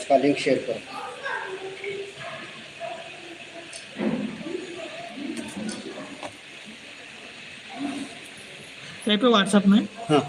इसका link share करो। पे व्हाट्सएप में। हाँ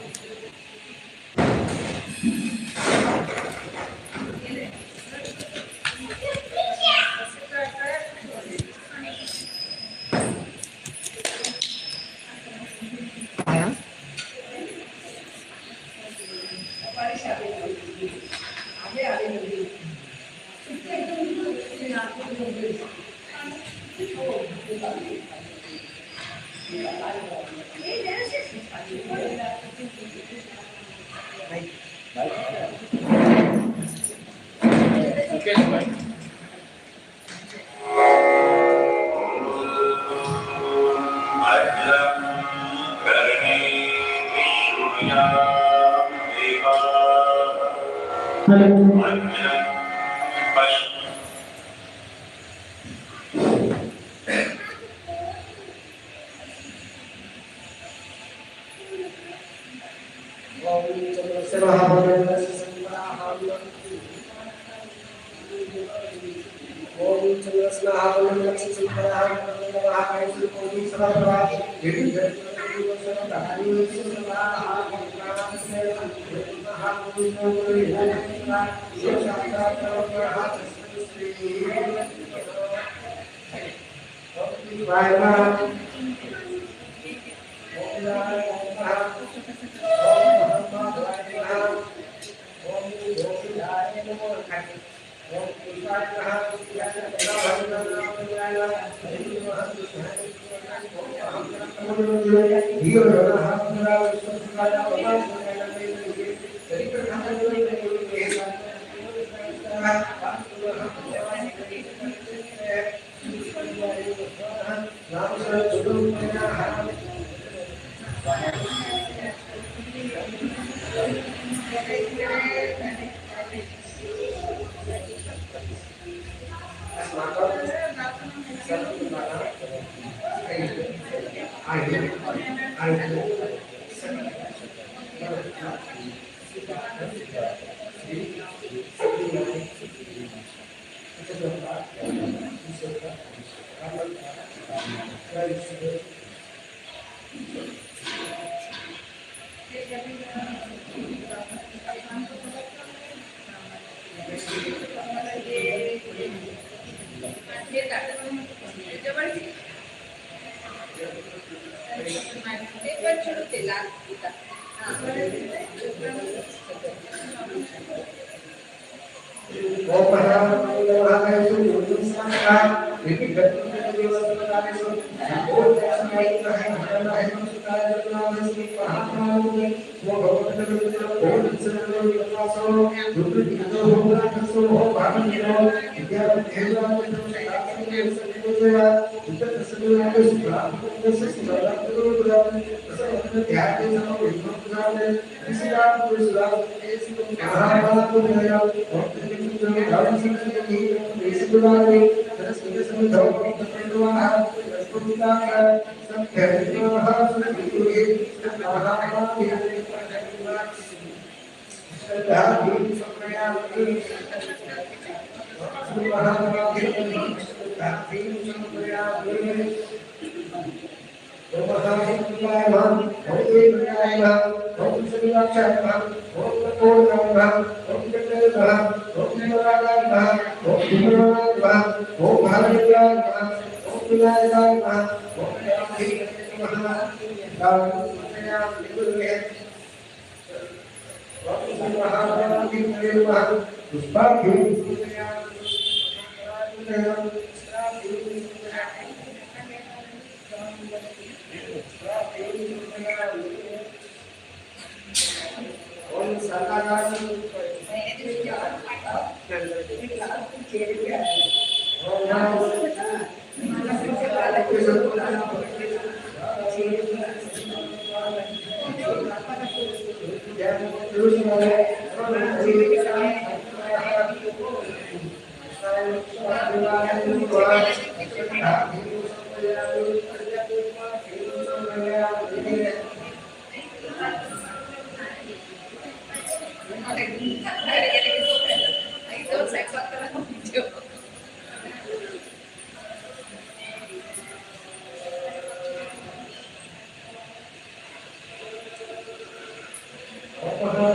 बरोबर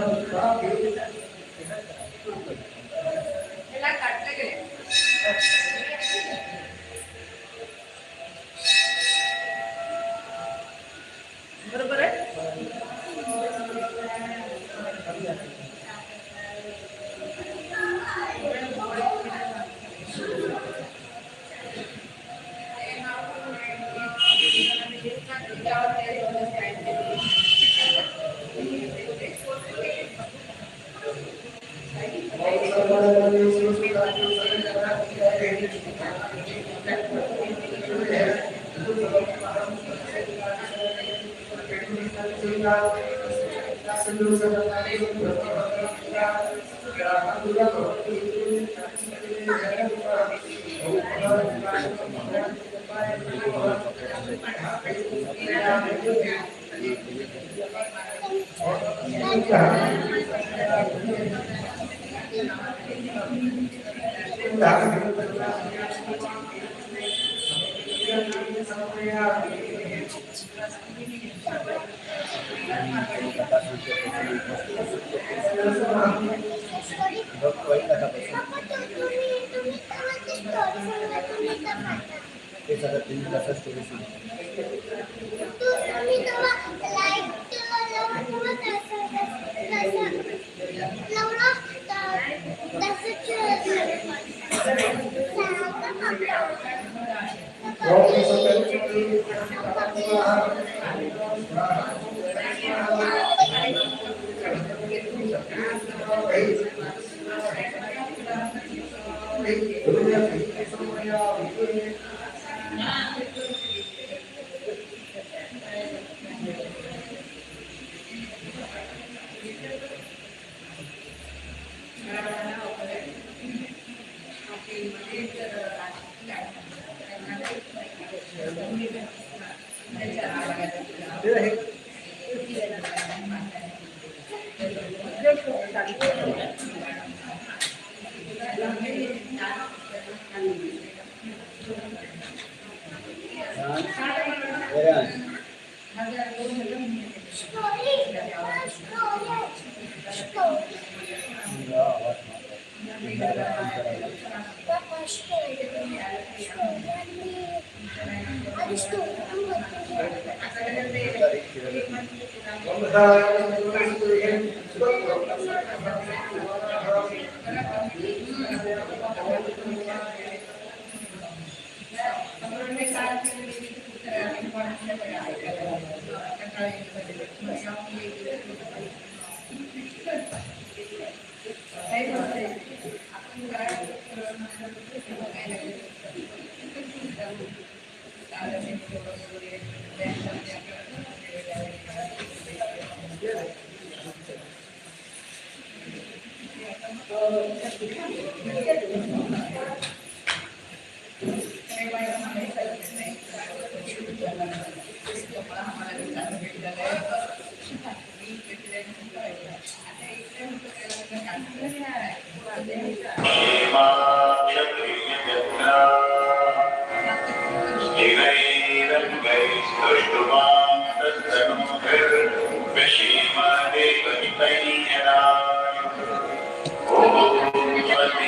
आहे.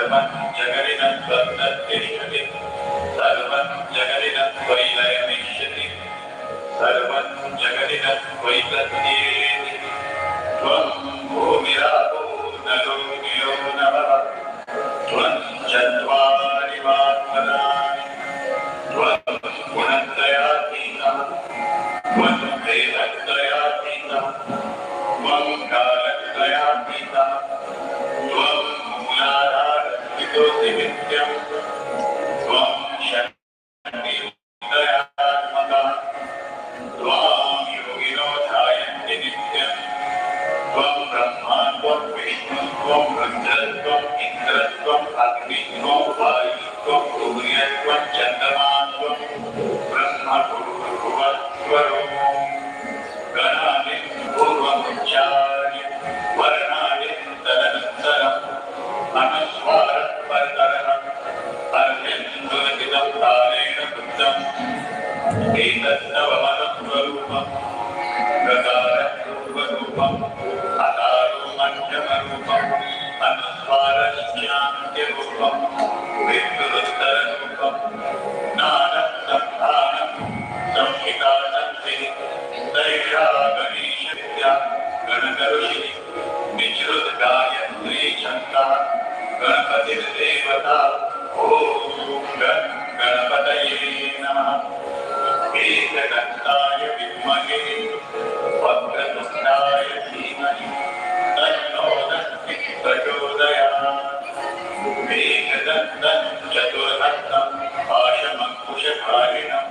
सर्वं जगदिदं त्वत्तद्विष्यति सर्वं जगदिदं त्वयि लयमिष्यति सर्वं जगदिदं त्वयि तद्ध्येति त्वं भूमिरापो नलो निलो नभः त्वं चत्वारि वाक्पदानि त्वं गुणत्रयातीतः त्वं भेदत्रयातीतः त्वं कालत्रयातीतः त्वं मूलाधारस्थितोऽसि नित्यं त्वं शक्तित्रयात्मकः त्वां योगिनो ध्यायन्ति नित्यं त्वं ब्रह्मा त्वं विष्णु त्वं रुद्रत्वं इन्द्रत्वं अग्नित्वं वायुत्वं सूर्यत्वं चन्द्रमा त्वं ब्रह्मभूर्भुवस्वरो गणादिं पूर्वमुच्चार्य वर्णादिं तदनन्तरम् अनुस्वारः परतरः अर्ध्यन्तुलकितं तारेण कृतम् एतत्तवमनुस्वरूपम् गकारपूर्वरूपम् अकारो मध्यमरूपम् अनुस्वारश्चान्त्यरूपम् विष्णुरुत्तररूपम् ज्ञानसंधानम् संहिता सन्धिः दैषा गणेशविद्या गणकऋषिः निःश्रुतगायत्री छन्दः गणपतिर्देवता ॐ गणपतये नमः एकदन्ताय विद्महे वक्रतुण्डाय धीमहि तन्नो दन्तिः प्रचोदयात् एकदन्तं चतुर्हस्तं पाशमङ्कुशधारिणं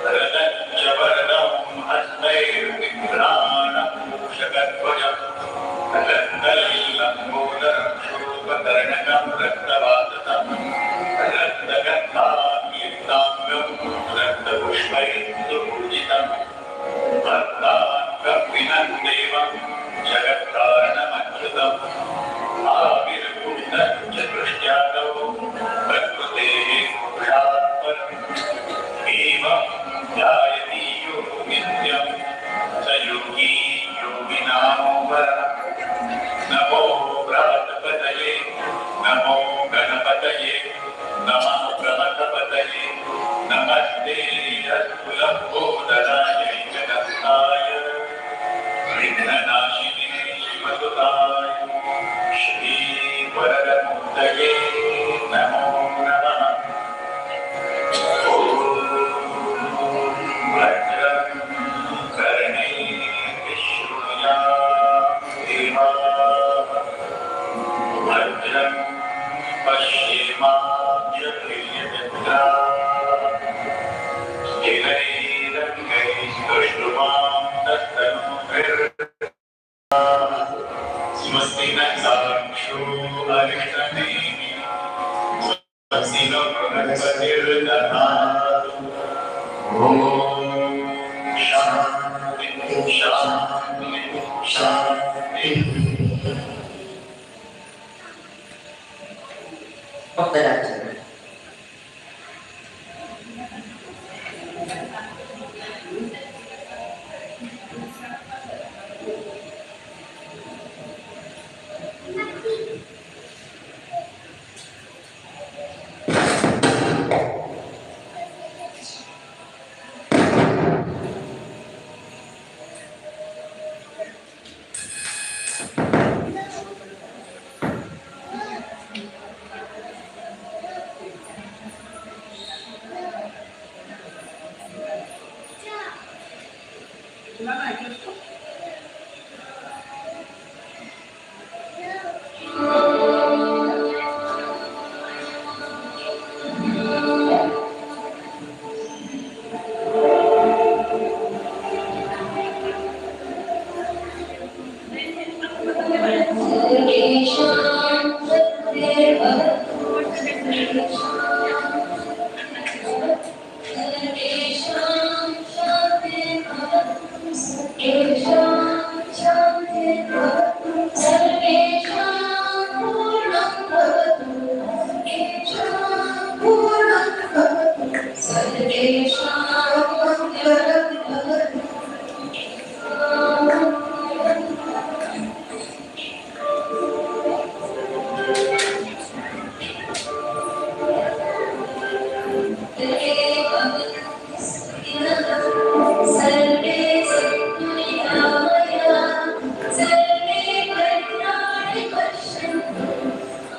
धरतं च वरदं हस्तैर्विभ्राणं मूषकध्वजं रक्तलम्बोदरं शोभकर्णकं रक्तवाससं रक्तगन्धायुक्ताङ्गं रक्तपुष्पैः सुपूजितं भक्ताङ्गं विनन्देवं जगत्कारणमच्युतम् आविर्भूतं च दृष्ट्यादौ प्रकृतेः पुरुषात् परम् एवं ध्यायति यो नित्यं स योगी योगिनामोपरः नमो व्रातपतये नमो गणपतये नमः प्रमथपतये नमस्ते अस्तुलम्बोदराय जगन्नाय विघ्ननाशिने शिवसुताय श्रीवरदमूर्तये नमो नमः भद्रं कर्णैः शृणुयात् भद्रं पश्येमाक्षभिर्यजत्राः स्थिरैरङ्गैस्तुष्टुवां स्वस्ति न साक्षो अरिष्टनेमि स्वस्ति नो बृहस्पतिर्दधातु ॐ शान्ति शान्ति शान्ति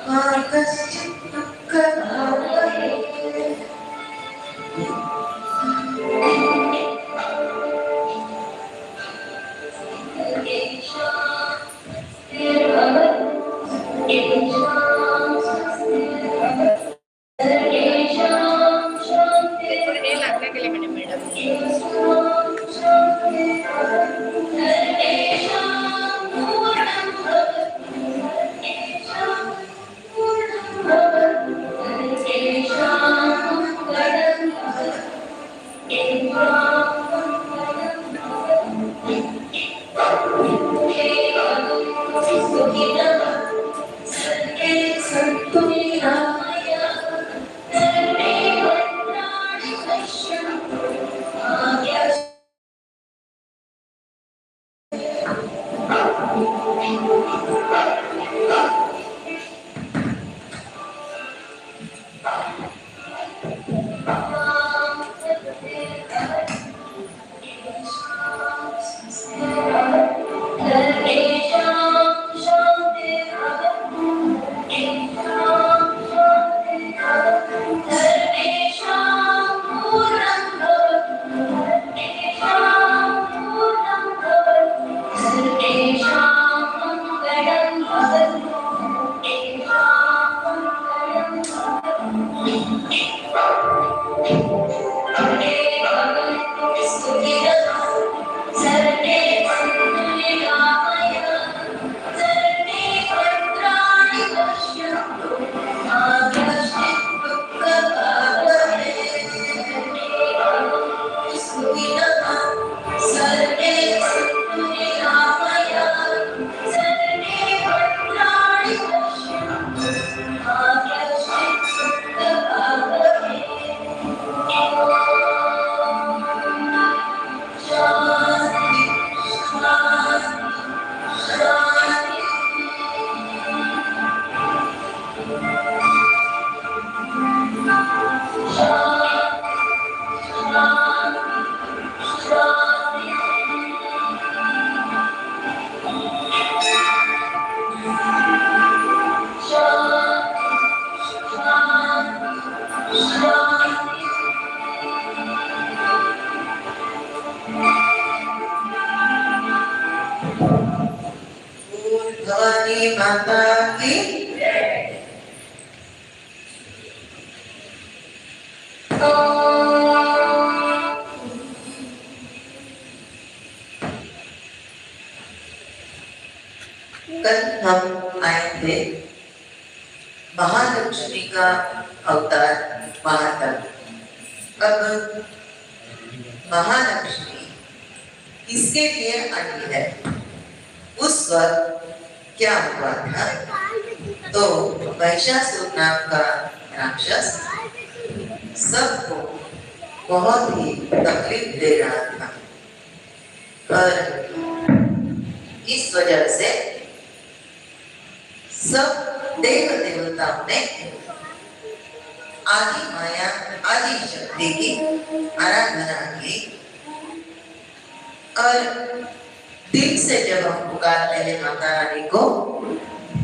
कश्चित् दुःखभावहे थोड़ी देर लगने के लिए मैंने मैडम भवानी माता की कल हम आए थे महालक्ष्मी का अवतार महातल। अब महालक्ष्मी किसके लिए आई है, उस वक्त क्या हुआ था? तो महिषासुर नाम का राक्षस सबको बहुत ही तकलीफ दे रहा था और इस वजह से सब देव देवताओं ने आदि माया आदि शक्ति की आराधना की और दिल से जब हम पुकारते हैं माता रानी को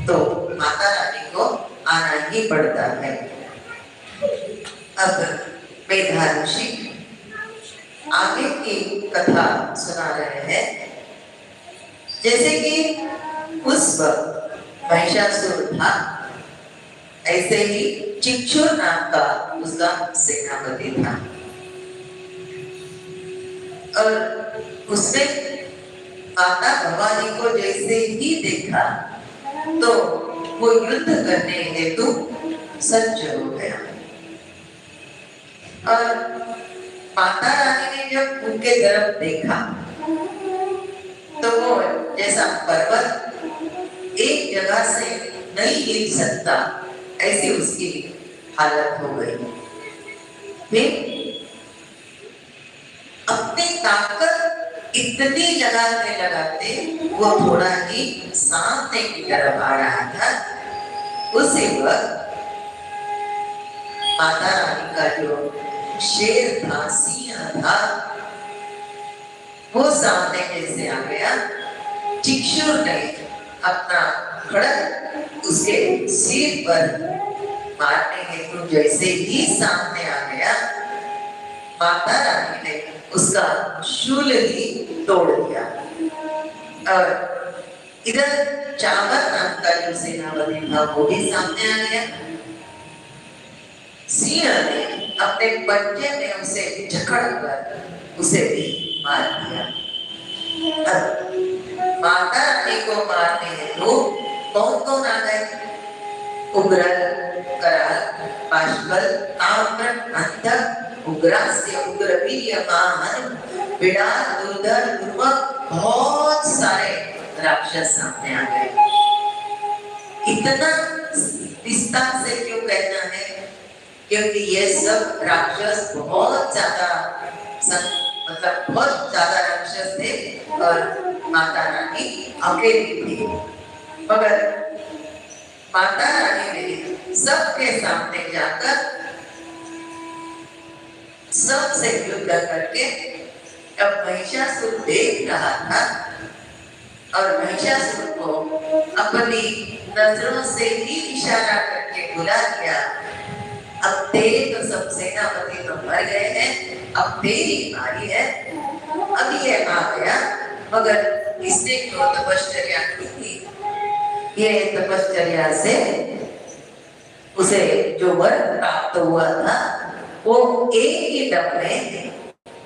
तो माता रानी को आना ही पड़ता है। अब मेधा ऋषि आगे की कथा सुना रहे हैं। जैसे कि उस वक्त महिषासुर था, ऐसे ही चिक्षुर नाम का उसका सेनापति था और उसने माता भवानी को जैसे ही देखा तो वो युद्ध करने हेतु सज्ज हो गया और माता रानी ने जब उनके तरफ देखा तो वो जैसा पर्वत एक जगह से नहीं हिल सकता ऐसी उसकी हालत हो गई। फिर अपनी ताकत इतनी लगाते लगाते वो थोड़ा ही सामने की तरफ आ रहा था। उसी वक्त माता रानी का जो शेर था, सिंह था, वो सामने कैसे आ गया। चिक्षुर ने अपना खड़क उसके सिर पर मारने हेतु जैसे ही सामने आ गया, माता रानी ने उसका शूल ही तोड़ दिया। और इधर चावल नाम का जो सेनापति था वो भी सामने आ गया। सिंह ने अपने पंजे में उसे जकड़कर उसे भी मार दिया। अब माता रानी को मारने हेतु कौन कौन आ गए? उग्र, कराल, बाष्कल, ताम्र, अंधक, उग्रास्य, उग्रवीर्यमान, बिडाल, दुर्धर, दुर्मक, बहुत सारे राक्षस सामने आ गए। इतना विस्तार से क्यों कहना है? क्योंकि ये सब राक्षस बहुत ज्यादा मतलब बहुत ज्यादा राक्षस थे और माता रानी अकेली थी। मगर माता रानी ने सबके सामने जाकर सबसे युद्ध करके, अब महिषासुर देख रहा था और महिषासुर को अपनी नजरों से ही इशारा करके बुला लिया। अब तेरे तो सब सेनापति तो मर गए हैं, अब तेरी बारी है। अब ये आ गया, मगर इसने क्यों तपश्चर्या की थी? ये तपश्चर्या से उसे जो वर प्राप्त हुआ था वो एक ही दम में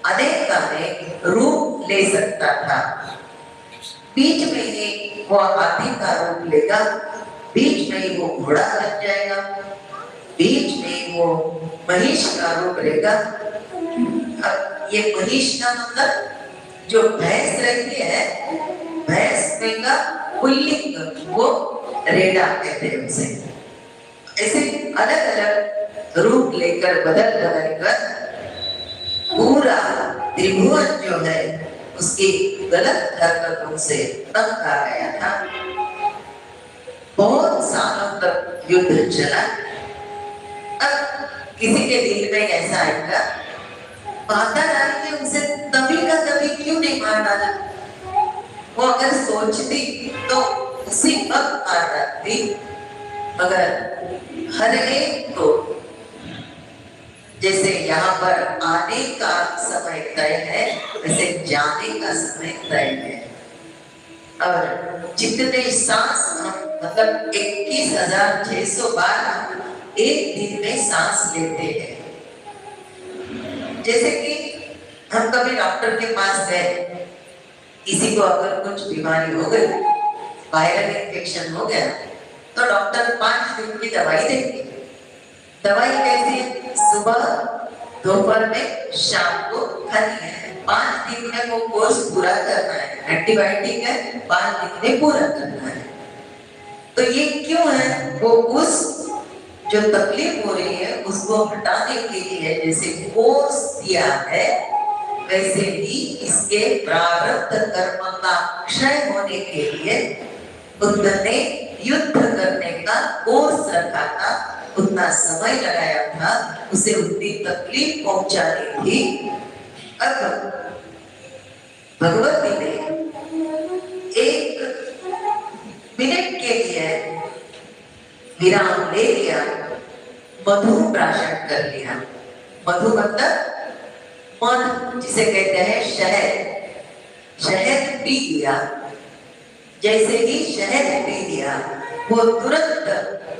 अनेक रूप ले सकता था। बीच में ही वो हाथी का रूप लेगा, बीच में ही वो घोड़ा बन जाएगा, बीच में वो महिष का रूप लेगा। अब ये महिष का मतलब जो भैंस रहती है, भैंस में का पुल्लिंग वो रेडा कहते हैं उसे। ऐसे अलग अलग रूप लेकर बदल बदल कर पूरा त्रिभुवन जो है उसकी गलत हरकतों से तंग आ गया था। बहुत सालों तक युद्ध चला। अब किसी के दिल में ऐसा आएगा, माता रानी ने उसे तभी का तभी क्यों नहीं मार डाला? वो अगर सोचती तो उसी वक्त मार डालती। मगर हर एक को जैसे यहाँ पर आने का समय तय है, वैसे जाने का समय तय है। और जितने सांस हम मतलब 21,600 बार एक दिन में सांस लेते हैं। जैसे कि हम कभी डॉक्टर के पास गए, किसी को अगर कुछ बीमारी हो गई, वायरल इन्फेक्शन हो गया, तो डॉक्टर 5 दिन की दवाई देंगे। दवाई कैसी? सुबह, दोपहर में, शाम को खानी है। 5 दिन में वो कोर्स पूरा करना है। एंटीबायोटिक है, 5 दिन में पूरा करना है। तो ये क्यों है? वो उस जो तकलीफ हो रही है उसको हटाने के लिए जैसे कोर्स दिया है, वैसे ही इसके प्रारब्ध कर्म का क्षय होने के लिए बुद्ध ने युद्ध करने का कोर्स रखा था, उतना समय लगाया था, उसे उतनी तकलीफ पहुंचानी थी। अब भगवती ने 1 मिनट के लिए विराम ले लिया, मधु प्राशन कर लिया। मधु मतलब मध, जिसे कहते हैं शहद। शहद पी लिया। जैसे ही शहद पी लिया, वो तुरंत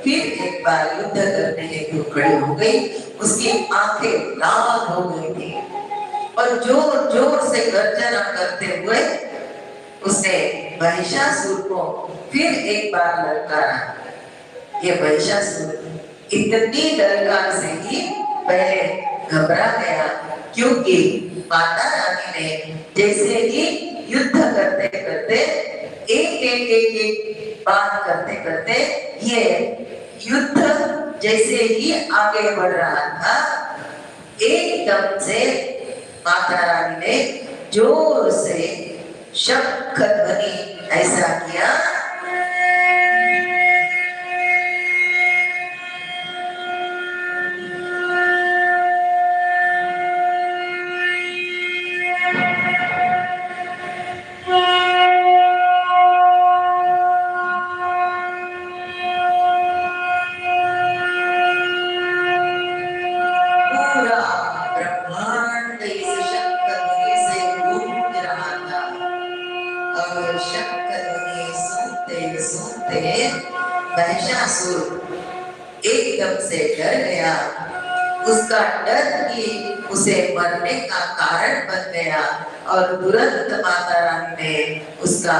फिर एक बार युद्ध करने हेतु खड़ी हो गई। उसकी आंखें लाल हो गई थी और जोर जोर से गर्जना करते हुए उसने महिषासुर को फिर एक बार ललकारा। ये महिषासुर इतनी ललकार से ही पहले घबरा गया, क्योंकि माता रानी ने जैसे ही युद्ध करते करते एक बात करते करते ये युद्ध जैसे ही आगे बढ़ रहा था, एकदम से माता रानी ने जोर से शंख ध्वनि ऐसा किया, महिषासुर एकदम से डर गया। उसका डर ही उसे मरने का कारण बन गया और तुरंत माता रानी ने उसका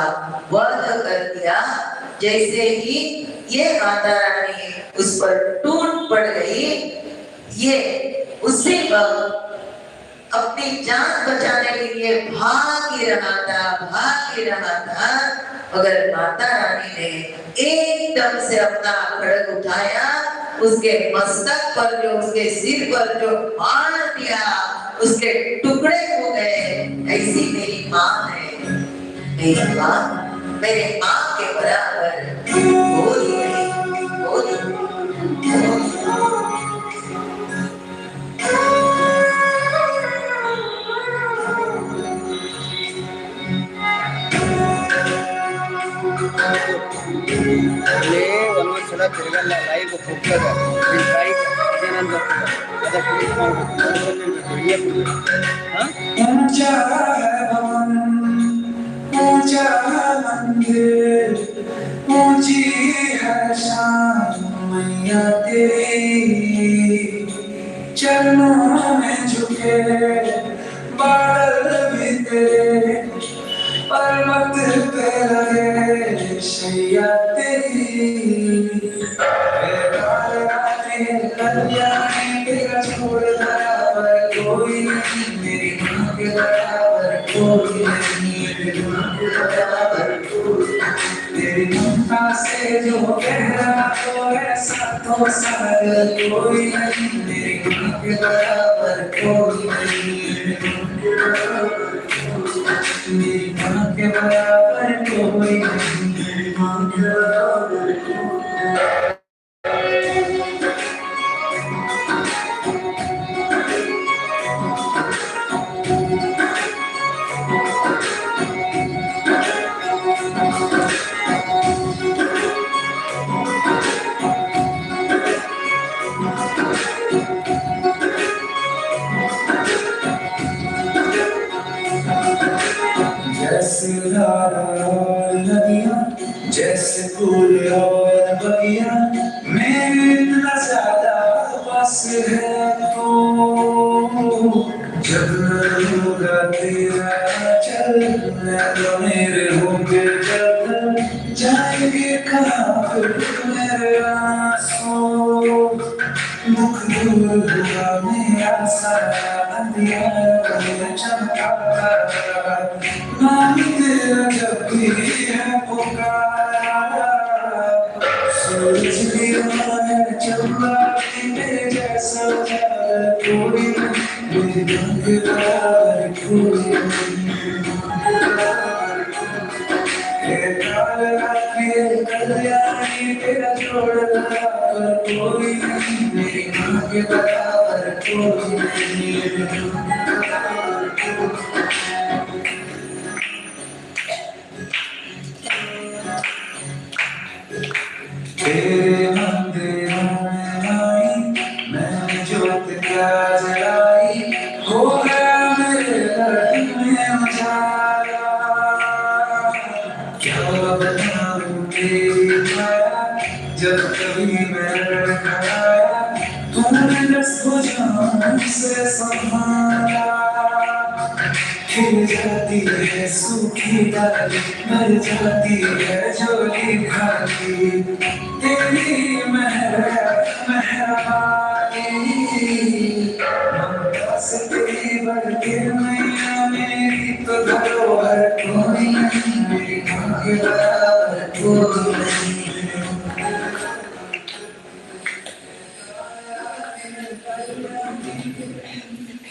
वध कर दिया। जैसे ही ये माता रानी उस पर टूट पड़ गई, ये उसी वक्त अपनी जान बचाने के लिए भाग ही रहा था, मगर माता रानी ने एकदम से अपना खड्ग उठाया, उसके मस्तक पर जो, उसके सिर पर जो मार दिया, उसके टुकड़े हो गए। ऐसी मेरी माँ है, मेरी माँ मेरे माँ के बराबर कोई नहीं, कोई ले ಒಂದೊಂದ್ಸಲ ತಿರ್ಗಲ್ಲ ಲೈವ್ ಹೋಗ್ತದ ಲೈವ್ ಏನಂತ ಅದಕ್ಕೆ ऊंचा है भवन, ऊंचा मंदिर, ऊंची है शान मैया तेरी। चरणों में झुके बादल भी तेरे, पर्वत पे लगे शैया तेरी। कल्याणी तेरा छोड़ बराबर कोई नहीं, मेरी माँ के बराबर कोई नहीं, मेरी माँ के बराबर कोई नहीं। तेरी ममता से जो गहरा तो ऐसा तो सागर कोई नहीं, मेरी माँ के बराबर कोई नहीं, मेरी माँ के बराबर कोई नहीं, मेरी माँ के बराबर कोई। जैसे धारा और नदियाँ, जैसे फूल और बगिया, मेरे इतना ज्यादा बस है तो। जब होगा तेरा चल, मैं तो मेरे होंगे जल, जाएंगे कहाँ फिर मेरे आंसू। मुख दूर हुआ मेरा सारा अंधियारा चमका, नाम तेरा जब भी है पुकारा। सूरज भी है चमका मेरे जैसा कोई नहीं, मेरी माँ के बराबर कोई नहीं। काल रात्रि कल्याणी तेरा छोड़ बराबर कोई नहीं, मेरी माँ के बराबर कोई नहीं, मेरी माँ के बराबर कोई नहीं। तेरे मंदिरों में आई मैंने जोत क्या जलाई, हो गया मेरे घर में उजाला। क्या बताऊं तेरी माया, जब कभी मैं खड़ाया, तूने दस भुजाओं से संभाला। खिल जाती है सूखी डाली, मर जाती है झोली खाली, तेरी मेहरबानी। ममता से तेरी बढ़के मैया मेरी तो धरोहर कोई नहीं, मेरी माँ के बराबर कोई नहीं।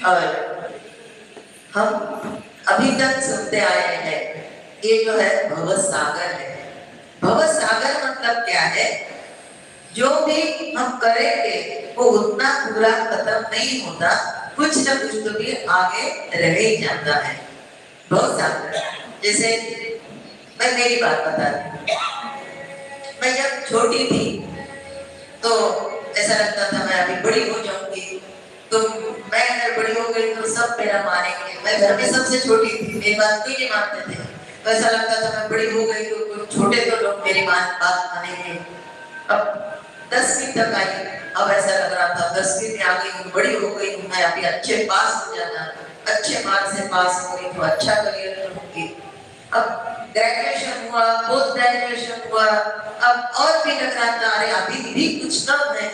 और हम अभी तक सुनते आए हैं, ये जो है भव सागर है। भव सागर मतलब क्या है? जो भी हम करेंगे वो उतना पूरा खत्म नहीं होता, कुछ न कुछ तो भी आगे रह ही जाता है। भव सागर, जैसे मैं मेरी बात बताती हूँ। मैं जब छोटी थी तो ऐसा लगता था मैं अभी बड़ी हो जाऊंगी, तो मैं अगर बड़ी हो गई तो सब मेरा मानेंगे। मैं घर में सबसे छोटी थी, मेरी बात कोई नहीं मानते थे। तो ऐसा लगता था मैं बड़ी हो गई तो छोटे तो लोग मेरी बात मानेंगे। अब 10वीं तक आई, अब ऐसा लग रहा था 10वीं में आ गई हूँ, बड़ी हो गई हूँ, मैं अभी अच्छे पास हो जाना, अच्छे मार्क्स से पास हो गई तो अच्छा करियर करूंगी। अब ग्रेजुएशन हुआ, पोस्ट ग्रेजुएशन हुआ, अब और भी लग रहा था अरे अभी भी कुछ कम है।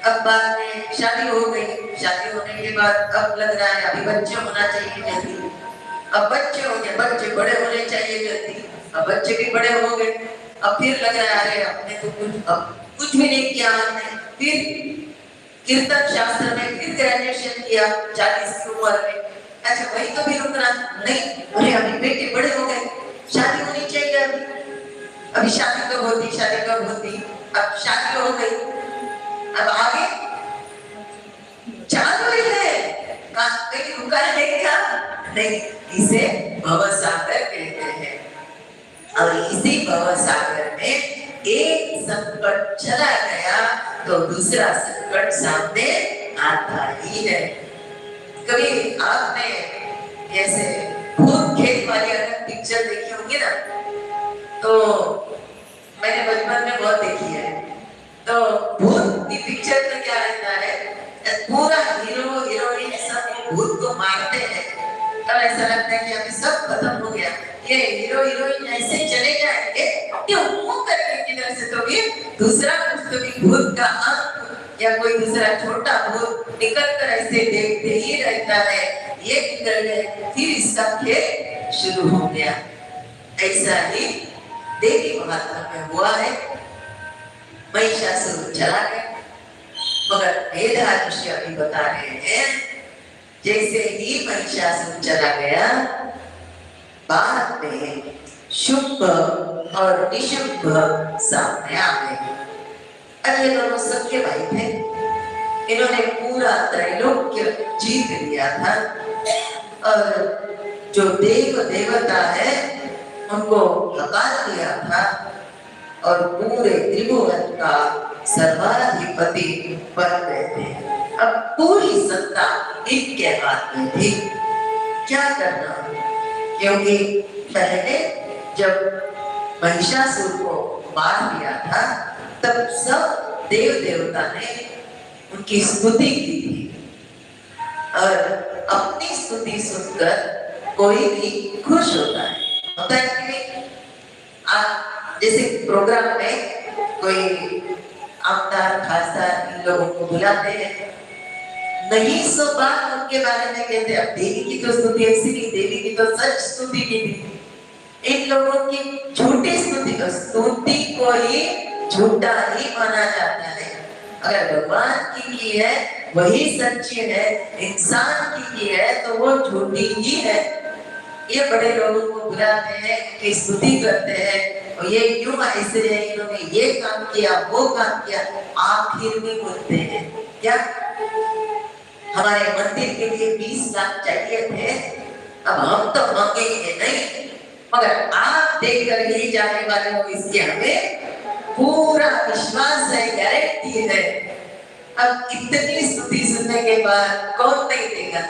अब बाद में शादी हो गई, शादी होने के बाद अब लग रहा है अभी बच्चे होना चाहिए जल्दी। अब बच्चे हो गए, बच्चे बड़े होने चाहिए जल्दी, अब बच्चे भी बड़े हो गए। अब फिर लग रहा है अरे अपने तो कुछ भी नहीं किया हमने। फिर कीर्तन शास्त्र में फिर ग्रेजुएशन किया 40 की उम्र में। अच्छा वही तो भी रुकना नहीं, अरे अभी बेटे बड़े हो गए, शादी होनी चाहिए अभी शादी कब होती, शादी कब होती। अब शादी हो गई, अब आगे चालू ही है, कहीं रुका है क्या? नहीं, इसे भवसागर कहते हैं। और इसी भवसागर में एक संकट चला गया तो दूसरा संकट सामने आता ही है। कभी आपने ऐसे भूत खेत वाली अगर पिक्चर देखी होगी ना, तो मैंने बचपन में बहुत देखी है। तो भूत की पिक्चर में क्या रहता है, पूरा हीरो हीरोइन सब भूत को मारते हैं, तब ऐसा लगता है कि अभी सब खत्म हो गया, ये हीरो हीरोइन ऐसे चले जाएंगे क्यों मुंह करके किधर से तो भी दूसरा कुछ तो भी भूत का अंक या कोई दूसरा छोटा भूत निकल कर ऐसे देखते ही रहता है, ये निकल गए, फिर इसका खेल शुरू हो गया। ऐसा ही देवी महात्मा में हुआ है। महिषासुर चला गया, मगर मेधा ऋषि अभी बता रहे हैं जैसे ही महिषासुर चला गया, बाद में शुंभ और निशुंभ सामने आ गए। अब ये दोनों सबके भाई थे, इन्होंने पूरा त्रैलोक्य जीत लिया था और जो देव देवता है उनको हका दिया था और पूरे त्रिभुवन का सर्वाधिपति बन गए थे। अब पूरी सत्ता इनके हाथ में थी। क्या करना, क्योंकि पहले जब महिषासुर को मार दिया था तब सब देव देवता ने उनकी स्तुति की थी और अपनी स्तुति सुनकर कोई भी खुश होता है, होता है कि नहीं? जैसे प्रोग्राम में कोई आमदार खासदार इन लोगों को बुलाते हैं, नहीं सो बात उनके बारे में कहते हैं, अब देवी की तो स्तुति ऐसी नहीं, देवी की तो सच स्तुति की थी। इन लोगों की झूठी स्तुति को ही झूठा ही माना जाता है। अगर भगवान की है वही सच्ची है, इंसान की है तो वो झूठी ही है। ये बड़े लोगों को बुलाते हैं, कि स्तुति करते हैं और ये क्यों ऐसे है, इन्होंने ये काम किया वो काम किया, आखिर में बोलते हैं क्या हमारे मंदिर के लिए 20 लाख चाहिए थे, अब हम तो मांगेंगे नहीं, मगर आप देकर ही जाने वाले हो, इसके हमें पूरा विश्वास है, गारंटी है। अब इतनी स्तुति सुनने के बाद कौन नहीं देगा,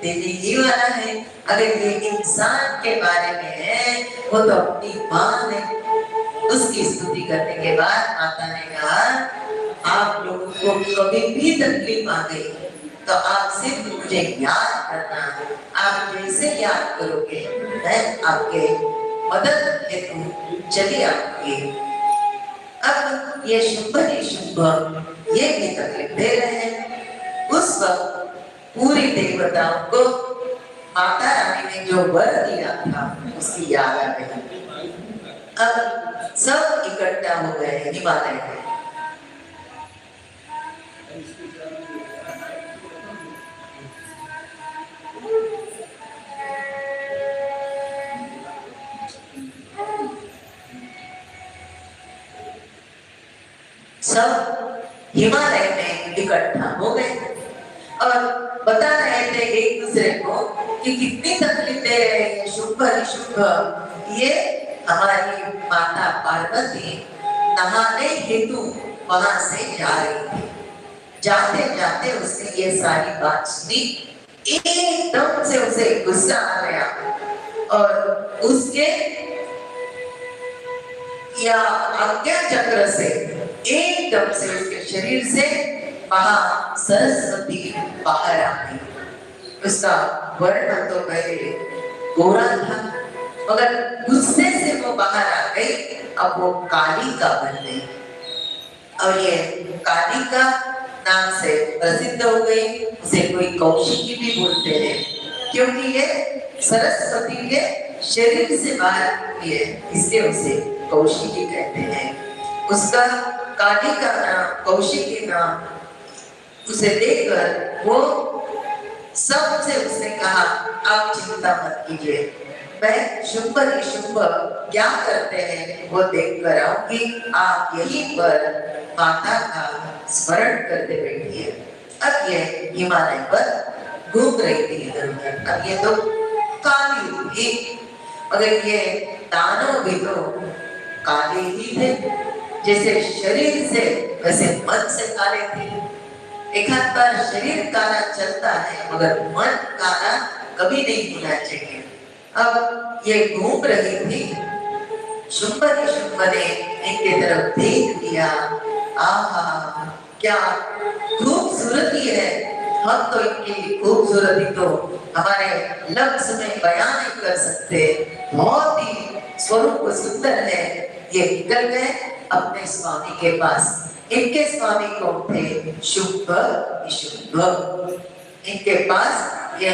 देने ही वाला है। अगर ये इंसान के बारे में है, वो तो अपनी मां है, उसकी स्तुति करने के बाद माता ने कहा आप लोगों को कभी भी तकलीफ आ गई तो आप सिर्फ मुझे याद करना, आप जैसे याद करोगे मैं आपके मदद हेतु चली आऊंगी। अब ये शुभ निशुभ ये भी तकलीफ दे रहे हैं। उस वक्त पूरी देवताओं को माता रानी ने जो वर दिया था उसकी याद आ गई। अब सब इकट्ठा हो गए हिमालय में। सब हिमालय में इकट्ठा हो गए और बता रहे थे एक दूसरे को कि कितनी तकलीफ दे रहे हैं शुभ अशुभ। ये हमारी माता पार्वती नहाने हेतु वहां से जा रही थी, जाते जाते उसने ये सारी बात सुनी, एकदम से उसे गुस्सा आ गया और उसके या आज्ञा चक्र से एकदम से उसके शरीर से महा सरस्वती बाहर आ गई। उसका वर्ण तो पहले गोरा था, मगर गुस्से से वो बाहर आ गई। अब वो कालिका बन गई और ये कालिका नाम से प्रसिद्ध हो गई। उसे कोई कौशिकी भी बोलते हैं, क्योंकि ये सरस्वती के शरीर से बाहर हुई है, इसलिए उसे कौशिकी कहते हैं। उसका कालिका नाम, कौशिकी नाम उसे देखकर वो सबसे उसने कहा, आप चिंता मत कीजिए, मैं शुंभ निशुंभ क्या करते हैं वो देख कर आऊंगी। आप यहीं पर माता का स्मरण करते बैठिए। अब ये हिमालय पर घूम रही थी इधर उधर। अब ये तो काली थी, मगर ये दानव भी तो काले ही थे, जैसे शरीर से वैसे मन से काले थे। एक हाथ पर शरीर काला चलता है, मगर मन काला कभी नहीं होना चाहिए। अब ये घूम रही थी, शुंभ ने इनके तरफ देख लिया। आहा, क्या खूबसूरती है! हम तो इनकी खूबसूरती तो हमारे लफ्ज में बयान नहीं कर सकते। बहुत ही स्वरूप सुंदर है। ये निकल गए अपने स्वामी के पास। इनके स्वामी कौन थे? शुंभ निशुंभ। इनके पास ये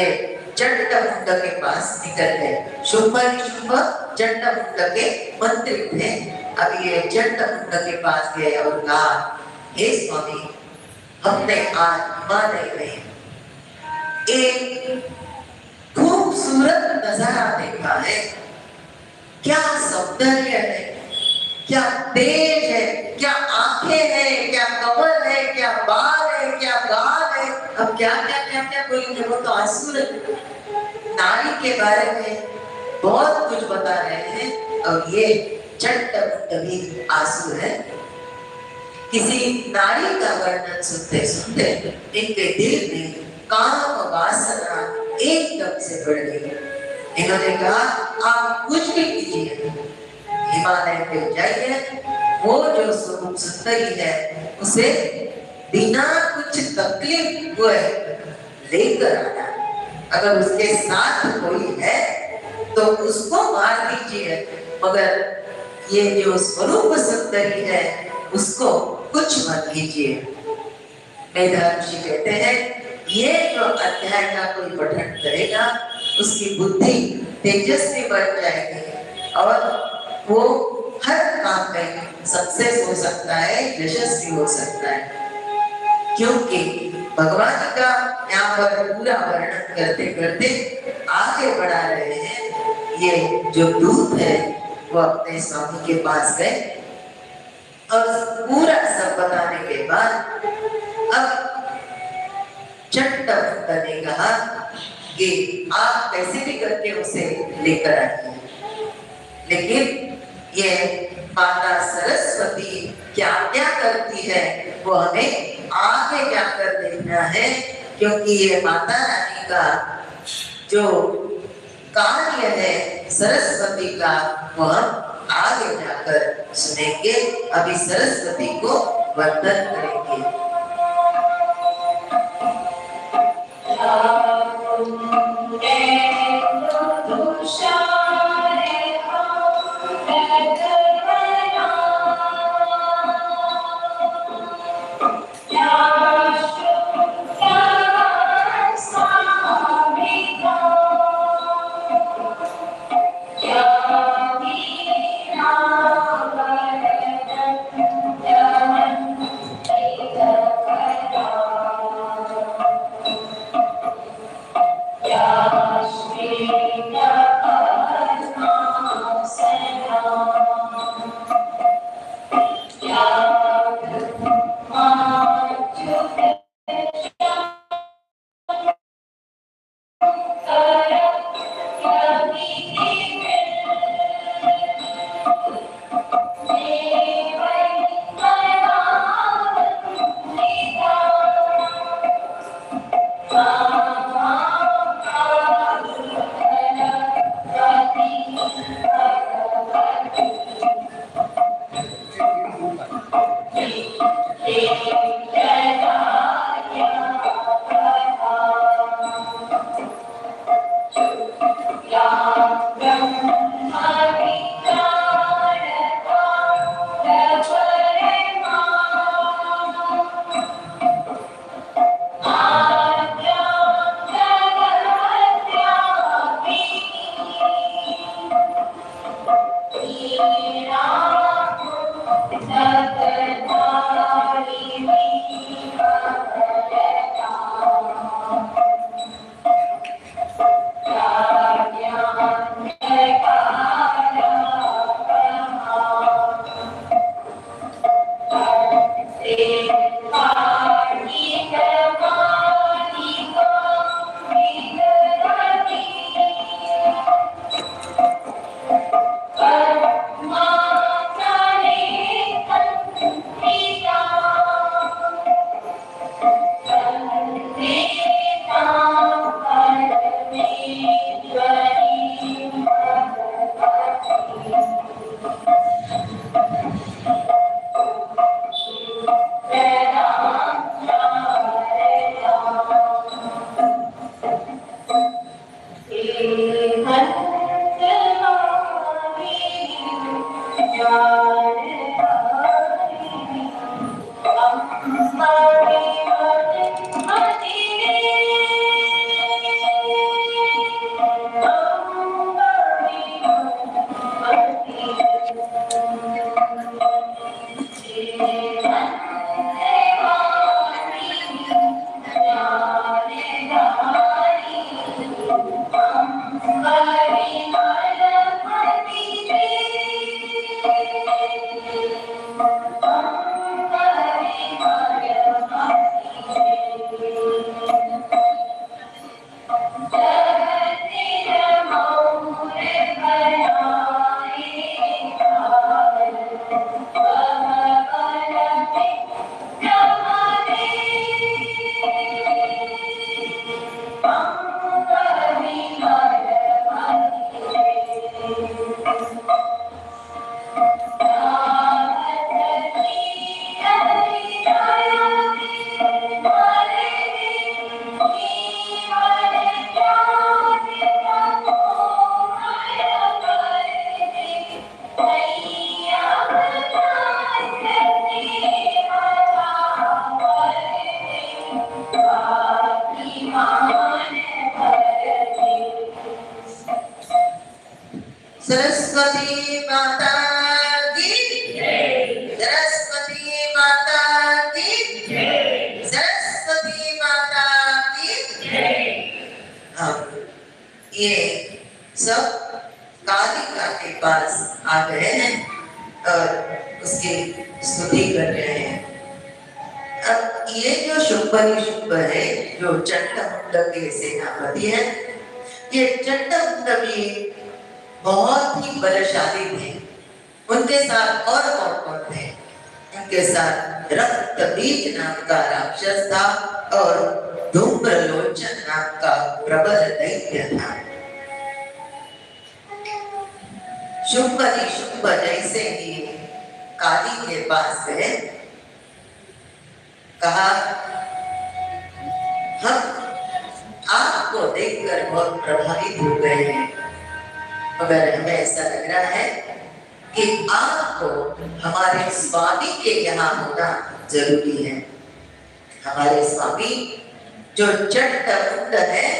जटामुंड के पास निकल गए। शुंभ निशुंभ जटामुंड के मंत्री थे। अब ये जटामुंड के पास गए और कहा, हे स्वामी, हमने आज हिमालय में एक खूबसूरत नजारा देखा है। क्या सौंदर्य है, क्या तेज है, क्या आंखें हैं, क्या कमर है, क्या बाल है, क्या गाल है। अब क्या क्या क्या क्या बोलेंगे, वो तो आंसू है। नारी के बारे में बहुत कुछ बता रहे हैं और ये चट्ट भी आंसू है। किसी नारी का वर्णन सुनते सुनते इनके दिल में काम वासना एकदम से बढ़ गई। इन्होंने कहा, आप कुछ भी कीजिए, हिमालय पे जाइए, वो जो स्वरूप सुंदरी है उसे बिना कुछ तकलीफ हुए लेकर आना। अगर उसके साथ कोई है तो उसको मार दीजिए, मगर ये जो स्वरूप सुंदरी है उसको कुछ मत कीजिए। मेधाऋषि कहते हैं, ये जो अध्याय का कोई पठन करेगा उसकी बुद्धि तेजस्वी बन जाएगी और वो हर काम में सक्सेस हो सकता है, यशस्वी हो सकता है। क्योंकि भगवान का यहाँ पर पूरा वर्णन करते करते आगे बढ़ा रहे हैं। ये जो दूत है वो अपने स्वामी के पास गए और पूरा सब बताने के बाद अब चट्ट ने कहा कि आप कैसे भी करके उसे लेकर आइए। लेकिन ये माता सरस्वती क्या क्या करती है वो हमें आगे जाकर देखना है, क्योंकि ये माता रानी का जो कार्य है सरस्वती का वो हम आगे जाकर सुनेंगे। अभी सरस्वती को वंदन करेंगे। सरस्वती माता की जय, सरस्वती माता की जय, सरस्वती माता की जय। अब ये सब कालिका के पास आ गए हैं और उसकी स्तुति कर रहे हैं। अब ये जो शुंभ है, जो चंडमुंड के सेनापति है, ये चंडमुंड भी बहुत ही बलशाली थे। उनके साथ और कौन थे? उनके साथ रक्त बीज नाम का राक्षस था और धूम्रलोचन नाम का प्रबल दैत्य था। शुंभ जैसे ही काली के पास गए, कहा हम आपको देखकर बहुत प्रभावित हो गए हैं, मगर हमें ऐसा लग रहा है कि आपको हमारे स्वामी के यहाँ होना जरूरी है। हमारे स्वामी जो चंडमुंड है,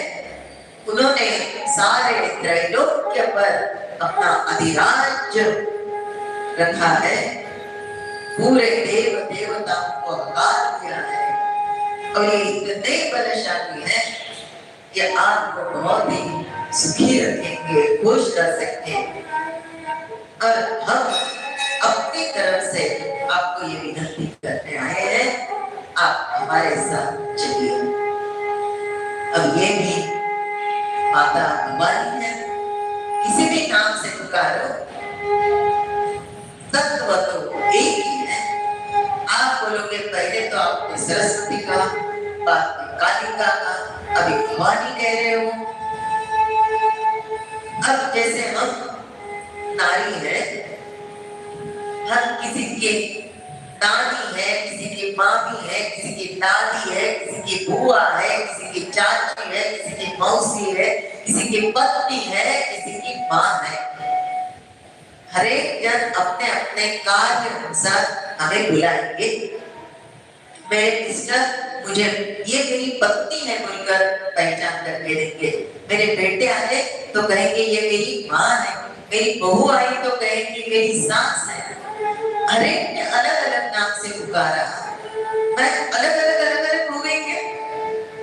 उन्होंने सारे त्रैलोक्य पर अपना अधिराज्य रखा है, पूरे देव देवताओं को हकार दिया है और ये इतने बलशाली है कि आपको बहुत ही सुखी रखेंगे, खुश रख सकते। और हम अपनी तरफ से आपको ये विनती करने आए हैं, आप हमारे साथ चलिए। अब ये भी माता भवानी है, किसी भी नाम से पुकारो, तत्व तो एक ही है। आप बोलोगे पहले तो आपने सरस्वती कहा, बाद में कालिका का, अभी भवानी कह रहे हो। अब जैसे हम नारी है, हम किसी की नानी है, किसी की मामी है, किसी की दादी है, किसी की बुआ है, किसी की चाची है, किसी की मौसी है, किसी की पत्नी है, किसी की माँ है। हर एक जन अपने अपने कार्य अनुसार हमें बुलाएंगे। मेरे सिस्टर मुझे ये मेरी पत्नी है बोलकर पहचान करके देंगे। मेरे बेटे आए तो कहेंगे ये मेरी माँ है, मेरी बहू आई तो कहेंगे मेरी सास है। हर एक ने अलग अलग नाम से पुकारा। मैं अलग अलग हो गई क्या?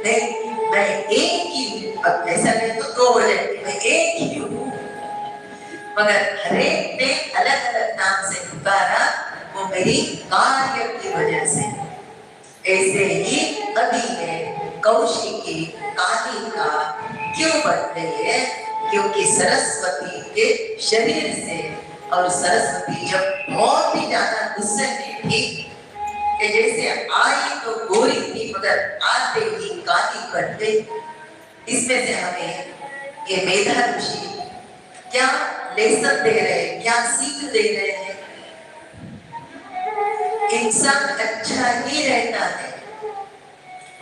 नहीं, मैं एक ही हूँ। अब ऐसा कहे तो दो हो जाएंगे, मैं एक ही हूँ। मगर हर एक ने अलग अलग नाम से पुकारा, वो मेरी कार्य की वजह से। ऐसे ही अभी है कौशिकी कालिका क्यों बन रही है? क्योंकि सरस्वती के शरीर से, और सरस्वती जब बहुत ही ज्यादा गुस्से में थी कि जैसे आई तो गोरी थी मगर आते ही काली बन गई। इसमें से हमें ये मेधा ऋषि क्या लेसन दे रहे हैं, क्या सीख दे रहे हैं? इंसान अच्छा ही रहता है,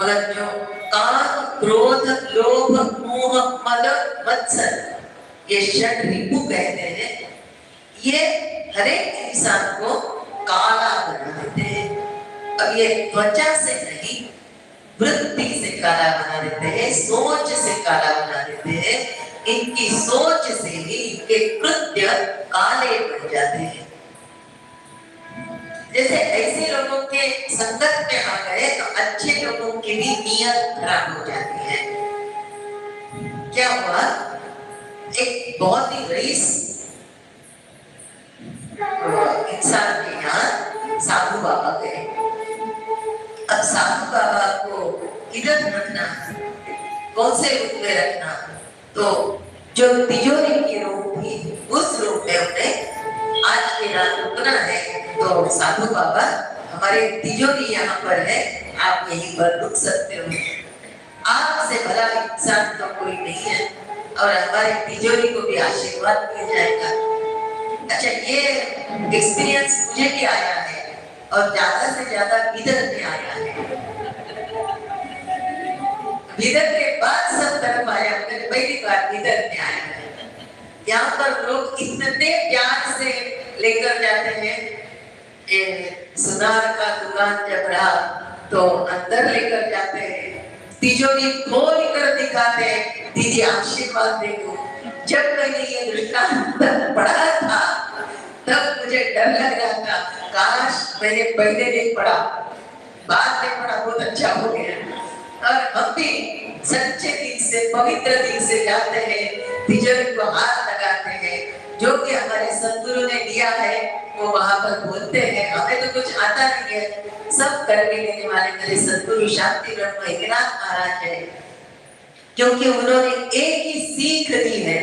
मगर जो काम, क्रोध, लोभ, मोह, मद, मत्सर, ये षड रिपु कहते हैं, ये हर एक इंसान को काला बना देते हैं। अब ये त्वचा से नहीं, वृत्ति से काला बना देते हैं, सोच से काला बना देते हैं। इनकी सोच से ही इनके कृत्य काले बन जाते हैं। जैसे ऐसे लोगों के संगत में आ गए तो अच्छे लोगों की भी नीयत खराब हो जाती है। क्या हुआ? एक बहुत ही रईस इंसान के यहाँ साधु बाबा गए। अब साधु बाबा को किधर रखना, कौन से रूप में रखना? तो जो तिजोरी की रूप थी उस रूप में उन्हें आज के रात रुकना है। तो साधु बाबा हमारे तिजोरी यहाँ पर है, आप यहीं पर रुक सकते हो। आपसे भला इंसान तो कोई नहीं है और हमारे तिजोरी को भी आशीर्वाद दिया जाएगा। अच्छा, ये एक्सपीरियंस मुझे भी आया है और ज्यादा से ज्यादा बिदर में आया है। बिदर के बाद सब तरफ आया, मैंने पहली बार बिदर में आया है। यहाँ पर लोग इतने प्यार से लेकर जाते हैं। सुनार का दुकान जब रहा तो अंदर लेकर जाते हैं, तिजोरी खोल कर दिखाते हैं, दीदी आशीर्वाद दे दो। जब मैंने ये दृष्टांत पढ़ा था तब मुझे डर लग रहा था, काश मैंने पहले नहीं पढ़ा, बाद में पढ़ा, बहुत अच्छा हो गया। और हम भी सच्चे दिल से, पवित्र दिल से जाते हैं, तिजोरी को हाथ लगाते हैं, जो कि हमारे सद्गुरु ने दिया है वो वहां पर बोलते हैं। हमें तो कुछ आता नहीं है, सब करके देने वाले मेरे सद्गुरु शांति ब्रह्म एकनाथ महाराज है, क्योंकि उन्होंने एक ही सीख दी है,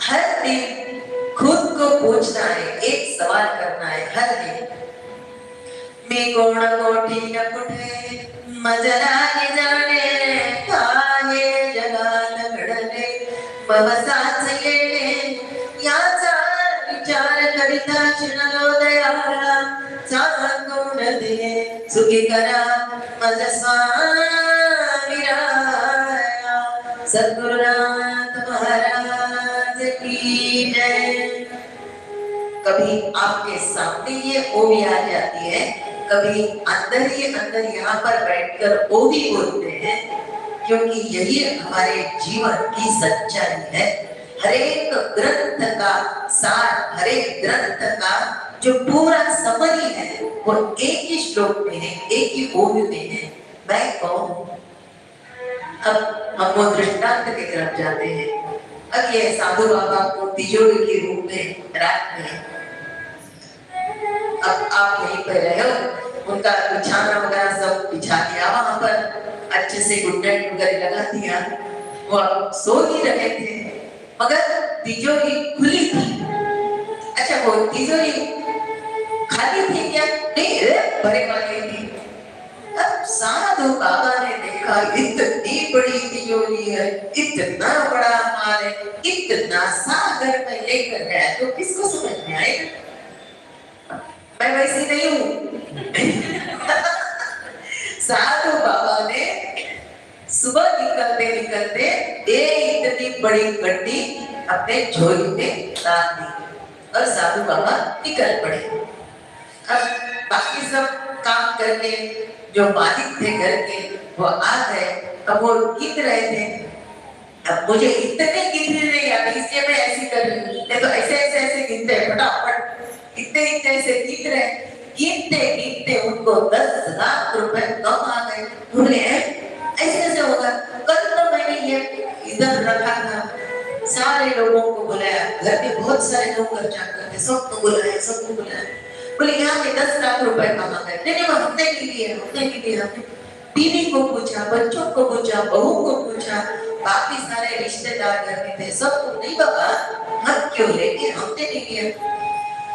हर दिन खुद को पूछना है, एक सवाल करना है हर दिन। मैं कोण कोठी न कुठे मजराने जाणे, काहे जगात घडले मम साच येणे, याचा विचार करिता क्षणोदयाला सांगून दे सुखी करा मज स्वामी राया। सद्गुरुनाथ महाराज की जय। कभी आपके सामने ये ओवी आ जाती है, कभी अंदर ही अंदर यहाँ पर बैठकर ओवी बोलते हैं, क्योंकि यही हमारे जीवन की सच्चाई है। हरेक ग्रंथ का सार, हरेक ग्रंथ का जो पूरा समरी है वो एक ही श्लोक में है, एक ही ओवी में है। मैं कौन? अब हम वो दृष्टांत की तरफ जाते हैं। अब ये साधु बाबा को तिजोरी के रूप में रखते हैं। अब आप यहीं पर रहे हो, उनका बिछाना वगैरह सब बिछा दिया, वहां पर अच्छे से गुड नाइट वगैरह लगा दिया, वो अब सो ही रहे थे, मगर तिजोरी खुली थी। अच्छा, वो तिजोरी खाली थी क्या? नहीं, भरे वाली थी। अब साधु बाबा ने देखा इतनी बड़ी तिजोरी है, इतना बड़ा माल है, इतना सागर में लेकर गया तो किसको समझ में आएगा? मैं वैसी नहीं हूँ। साधु बाबा ने सुबह निकलते निकलते ये इतनी बड़ी गड्डी अपने झोली में डाल दी और साधु बाबा निकल पड़े। अब बाकी सब काम करके जो मालिक थे घर के वो आ गए। अब वो गिन रहे थे, अब मुझे इतने गिनने नहीं आते, इसलिए मैं ऐसी कर रही हूँ, नहीं तो ऐसे ऐसे ऐसे गिनते हैं फटाफट, इतने इतने ऐसे गिन रहे। गिनते गिनते उनको 10 लाख रुपए कम आ गए। बोले ऐसे ऐसे होगा, कल तो मैंने ये इधर रखा था, सारे लोगों को बुलाया, घर में बहुत सारे लोग खर्चा करते, सबको बुलाया, सबको बुलाया। बोले यहाँ पे 10 लाख रुपए कमा गए। नहीं वो हमने के लिए, हमने के लिए। हमने बीवी को पूछा, बच्चों को पूछा, बहू को पूछा, बाकी सारे रिश्तेदार घर में थे, सबको नहीं बाबा हम क्यों लेंगे, हमने नहीं लिया।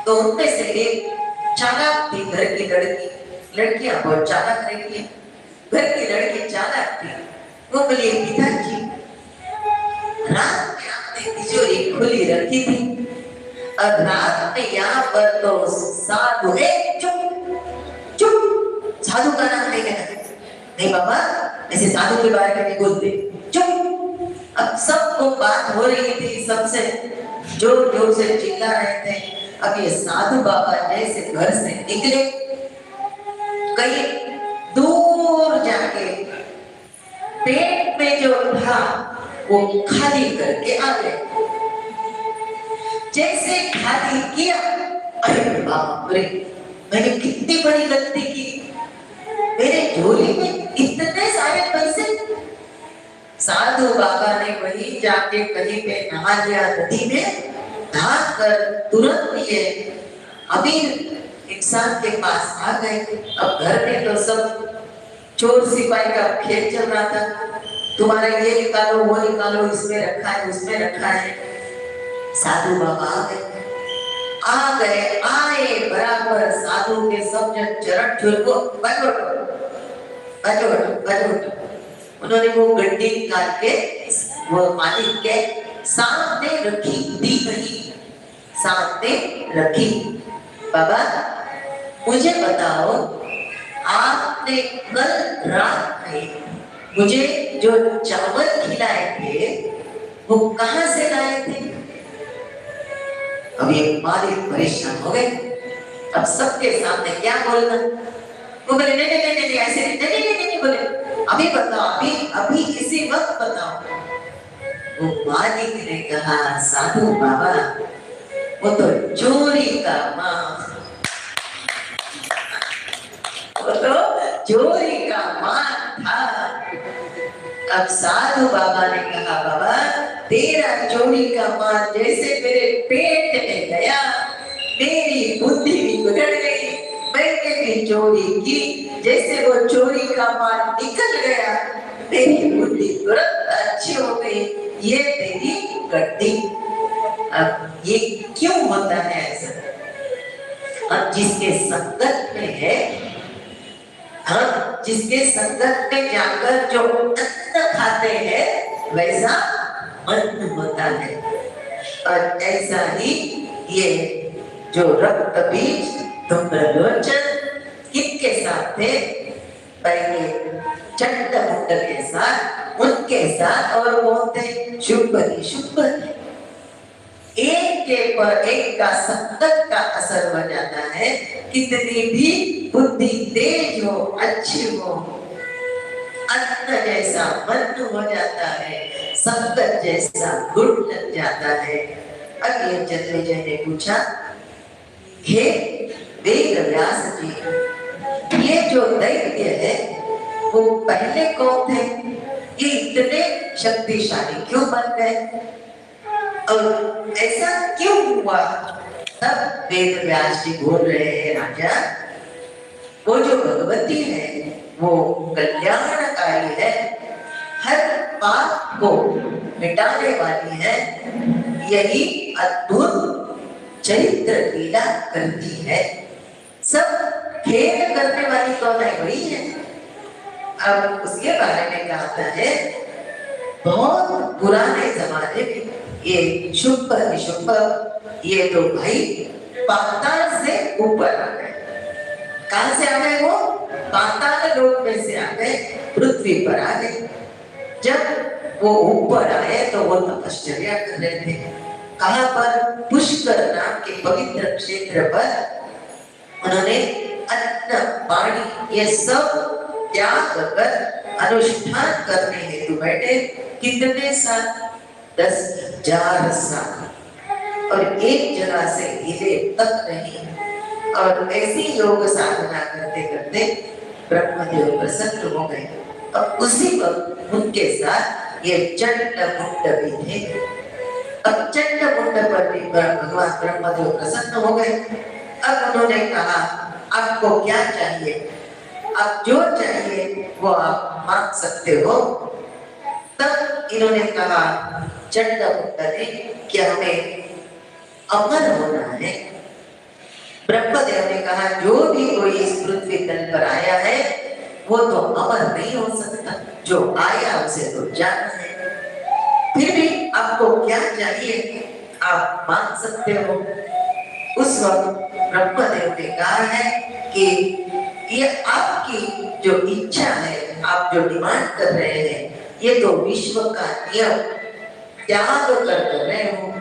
तो उनमें से एक चालाक थी, घर की लड़की, लड़कियां बहुत चालाक रहती है, घर की लड़की चालाक थी। वो बोली पिताजी रात में आपने तिजोरी खुली रखी थी और रात में यहाँ पर तो साधु है। चुप चुप, साधु का नाम नहीं लेना। नहीं बाबा ऐसे साधु के बारे में नहीं बोलते, चुप। अब सबको बात हो रही थी, सबसे जोर जोर से चिल्ला रहे थे। अब ये साधु बाबा जैसे घर से निकले, कहीं दूर जाके पेट में जो था वो खाली करके आ गए। जैसे खाली किया, अरे बाप रे, मैंने कितनी बड़ी गलती की, मेरे झोली में इतने सारे पैसे। साधु बाबा ने वहीं जाके कहीं पे नहा लिया, नदी में नहा कर तुरंत ये अमीर इंसान के पास आ गए। अब घर में तो सब चोर सिपाही का खेल चल रहा था, तुम्हारे ये निकालो, वो निकालो, इसमें रखा है, उसमें रखा है। साधु बाबा आ गए, आए बराबर साधु के सब जन चरण छू को उन्होंने वो गड्डी निकाल के वो मालिक के सामने रखी, दी नहीं, सामने रखी। बाबा मुझे बताओ, आपने कल रात में मुझे जो चावल खिलाए थे वो कहां से लाए थे? अब ये मालिक परेशान हो गए। अब सबके सामने क्या बोलना? वो बोले नहीं नहीं नहीं ऐसे नहीं नहीं नहीं नहीं बोले, अभी बताओ, अभी अभी इसी वक्त बताओ। वो मालिक ने कहा साधु बाबा वो तो चोरी का माल, वो तो चोरी का माल था। अब साधु बाबा ने कहा बाबा तेरा चोरी का माल जैसे मेरे पेट में गया मेरी बुद्धि भी बिगड़ गई, मैंने भी चोरी की, जैसे वो चोरी का माल निकल गया मेरी बुद्धि तुरंत अच्छी हो गई, ये तेरी गड्डी। अब ये क्यों होता है ऐसा? अब जिसके संगत में है, हम जिसके संगत में जाकर जो अन्न खाते हैं वैसा मन होता है। और ऐसा ही ये जो रक्त बीज धूम्रलोचन किसके साथ थे? पहले चंडमुंड के साथ, उनके साथ, और कौन थे? शुंभनी। शुंभनी एक के पर एक का संगत का असर हो जाता है। कितनी भी बुद्धि तेज हो, अच्छी हो, अन्न जैसा मन हो जाता है, संगत जैसा गुण लग जाता है। अब ये जन्मेजय ने पूछा, हे वेद व्यास जी, ये जो दैत्य है वो पहले कौन थे? ये इतने शक्तिशाली क्यों बन गए और ऐसा क्यों हुआ? तब वेद व्यास जी बोल रहे हैं, राजा वो जो भगवती है वो कल्याणकारी है, हर पाप को मिटाने वाली है, यही अद्भुत चरित्र लीला करती है। सब खेल करने वाली कौन है? वही है। अब उसके बारे में कहता है, बहुत पुराने जमाने में ये शुंभ निशुंभ ये तो भाई पाताल से ऊपर आ गए। कहां से आ गए? वो पाताल लोक में से आ गए, पृथ्वी पर आ गए। जब वो ऊपर आए तो वो तपश्चर्या कर रहे थे। कहां पर? पुष्कर नाम के पवित्र क्षेत्र पर उन्होंने अन्न पानी ये सब त्याग कर अनुष्ठान करने हेतु बैठे। कितने साल? 10,000 साल। और एक जगह से हिले तक नहीं। और ऐसी योग साधना करते करते ब्रह्मदेव प्रसन्न हो गए। अब उसी वक्त उनके साथ ये चंडमुंड भी थे। अब चंडमुंड पर भी भगवान ब्रह्मदेव प्रसन्न हो गए। अब उन्होंने कहा, आपको क्या चाहिए? आप जो चाहिए वो आप मांग सकते हो। तब इन्होंने कहा चंडमुंड ने कि हमें अमर होना है। ब्रह्मदेव ने कहा, जो भी कोई इस पृथ्वी तल पर आया है वो तो अमर नहीं हो सकता, जो आया उसे तो जाना है। फिर भी आपको क्या चाहिए आप मांग सकते हो। उस वक्त ब्रह्मदेव ने कहा है कि ये आपकी जो इच्छा है, आप जो डिमांड कर रहे हैं, ये तो विश्व का नियम त्याग कर रहे हो।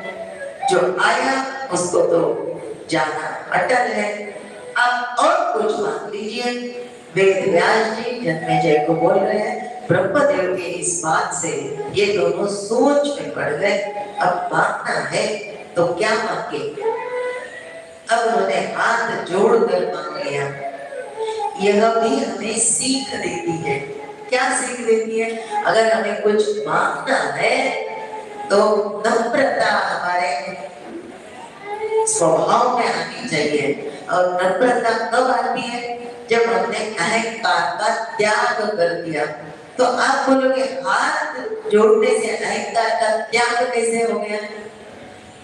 जो आया उसको तो जाना अटल है। आप और कुछ मांग लीजिए। वेद व्यास जी जन्मेजय को बोल रहे हैं। ब्रह्मदेव के इस बात से ये दोनों सोच में पड़ गए। अब मांगना है तो क्या मांगे? अब उन्होंने हाथ जोड़कर मांग लिया। यह भी हमें सीख देती है। क्या सीख देती है? अगर हमें कुछ मांगना है तो नम्रता हमारे स्वभाव में आनी चाहिए। और नम्रता कब आती है? जब हमने अहंकार का त्याग कर दिया। तो आप बोलोगे हाथ जोड़ने से अहंकार का त्याग कैसे हो गया?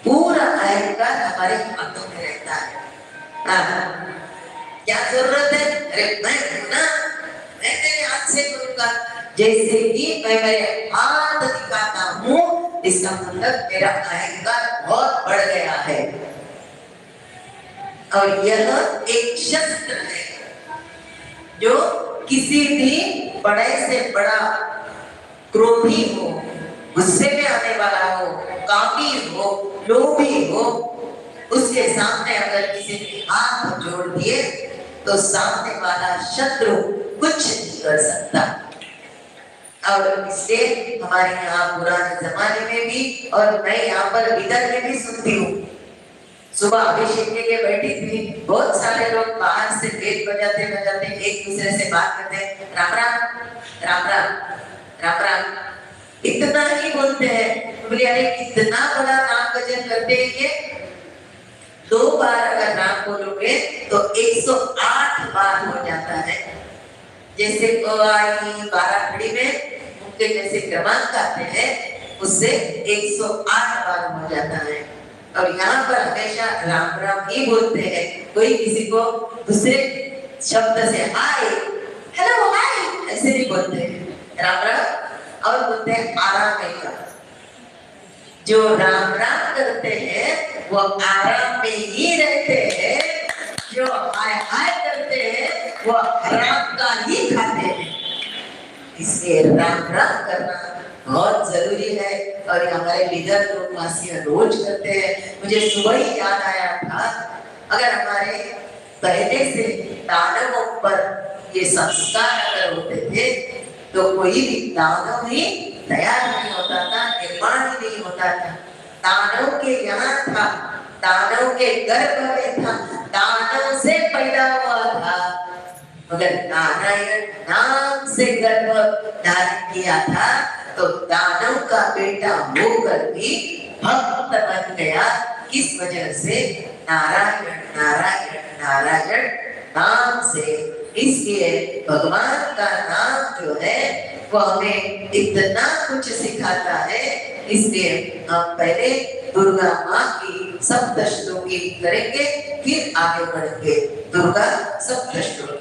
पूरा अहंकार हमारे हाथों में रहता है। क्या जरूरत है? अरे मैं हूं ना, मैं तेरे हाथ से करूंगा। जैसे ही मैं मेरे हाथ दिखाता हूं, इसका मतलब मेरा अहंकार बहुत बढ़ गया है। और यह एक शस्त्र है जो किसी भी बड़े से बड़ा क्रोधी हो, गुस्से में आने वाला हो, कामी हो, लोभी हो, उसके सामने अगर किसी ने हाथ जोड़ दिए तो सामने वाला शत्रु कुछ नहीं कर सकता। और इसलिए हमारे यहाँ पुराने जमाने में भी और मैं यहाँ पर इधर में भी सुनती हूँ। सुबह अभिषेक के लिए बैठी थी, बहुत सारे लोग बाहर से बेल बजाते बजाते एक दूसरे से बात करते हैं, राम राम राम राम राम राम, इतना ही बोलते हैं। बोले अरे कितना बड़ा नाम भजन करते हैं ये। 2 बार अगर नाम बोलोगे तो 108 बार हो जाता है। जैसे 12 खड़ी में उनके जैसे क्रमांक आते हैं उससे 108 बार हो जाता है। और यहाँ पर हमेशा राम राम ही बोलते हैं, कोई किसी को दूसरे शब्द से हाय हेलो हाय ऐसे नहीं बोलते हैं, राम राम। और बोलते हैं आराम में का, जो राम राम करते हैं वो आराम में ही रहते हैं, जो हाय हाय करते हैं वो हराम का ही खाते हैं। इसलिए राम राम करना बहुत जरूरी है। और हमारे लीडर लोग वासियां रोज करते हैं। मुझे सुबह ही याद आया था, अगर हमारे पहले से दानवों पर ये संस्कार अगर होते थे तो कोई भी दानव ही तैयार नहीं होता था, निर्माण ही नहीं होता था। दानव के यहाँ था, दानव के गर्भ में था, दानव से पैदा हुआ था, मगर नारायण नाम से गर्भ धारण किया था तो दानव का बेटा होकर भी भक्त बन गया। किस वजह से? नारायण नारायण नारायण नाम से। इसलिए भगवान का नाम जो है वो हमें इतना कुछ सिखाता है। इसलिए हम पहले दुर्गा माँ की सप्तश्लोकी करेंगे, फिर आगे बढ़ेंगे। दुर्गा सप्तश्लोकी।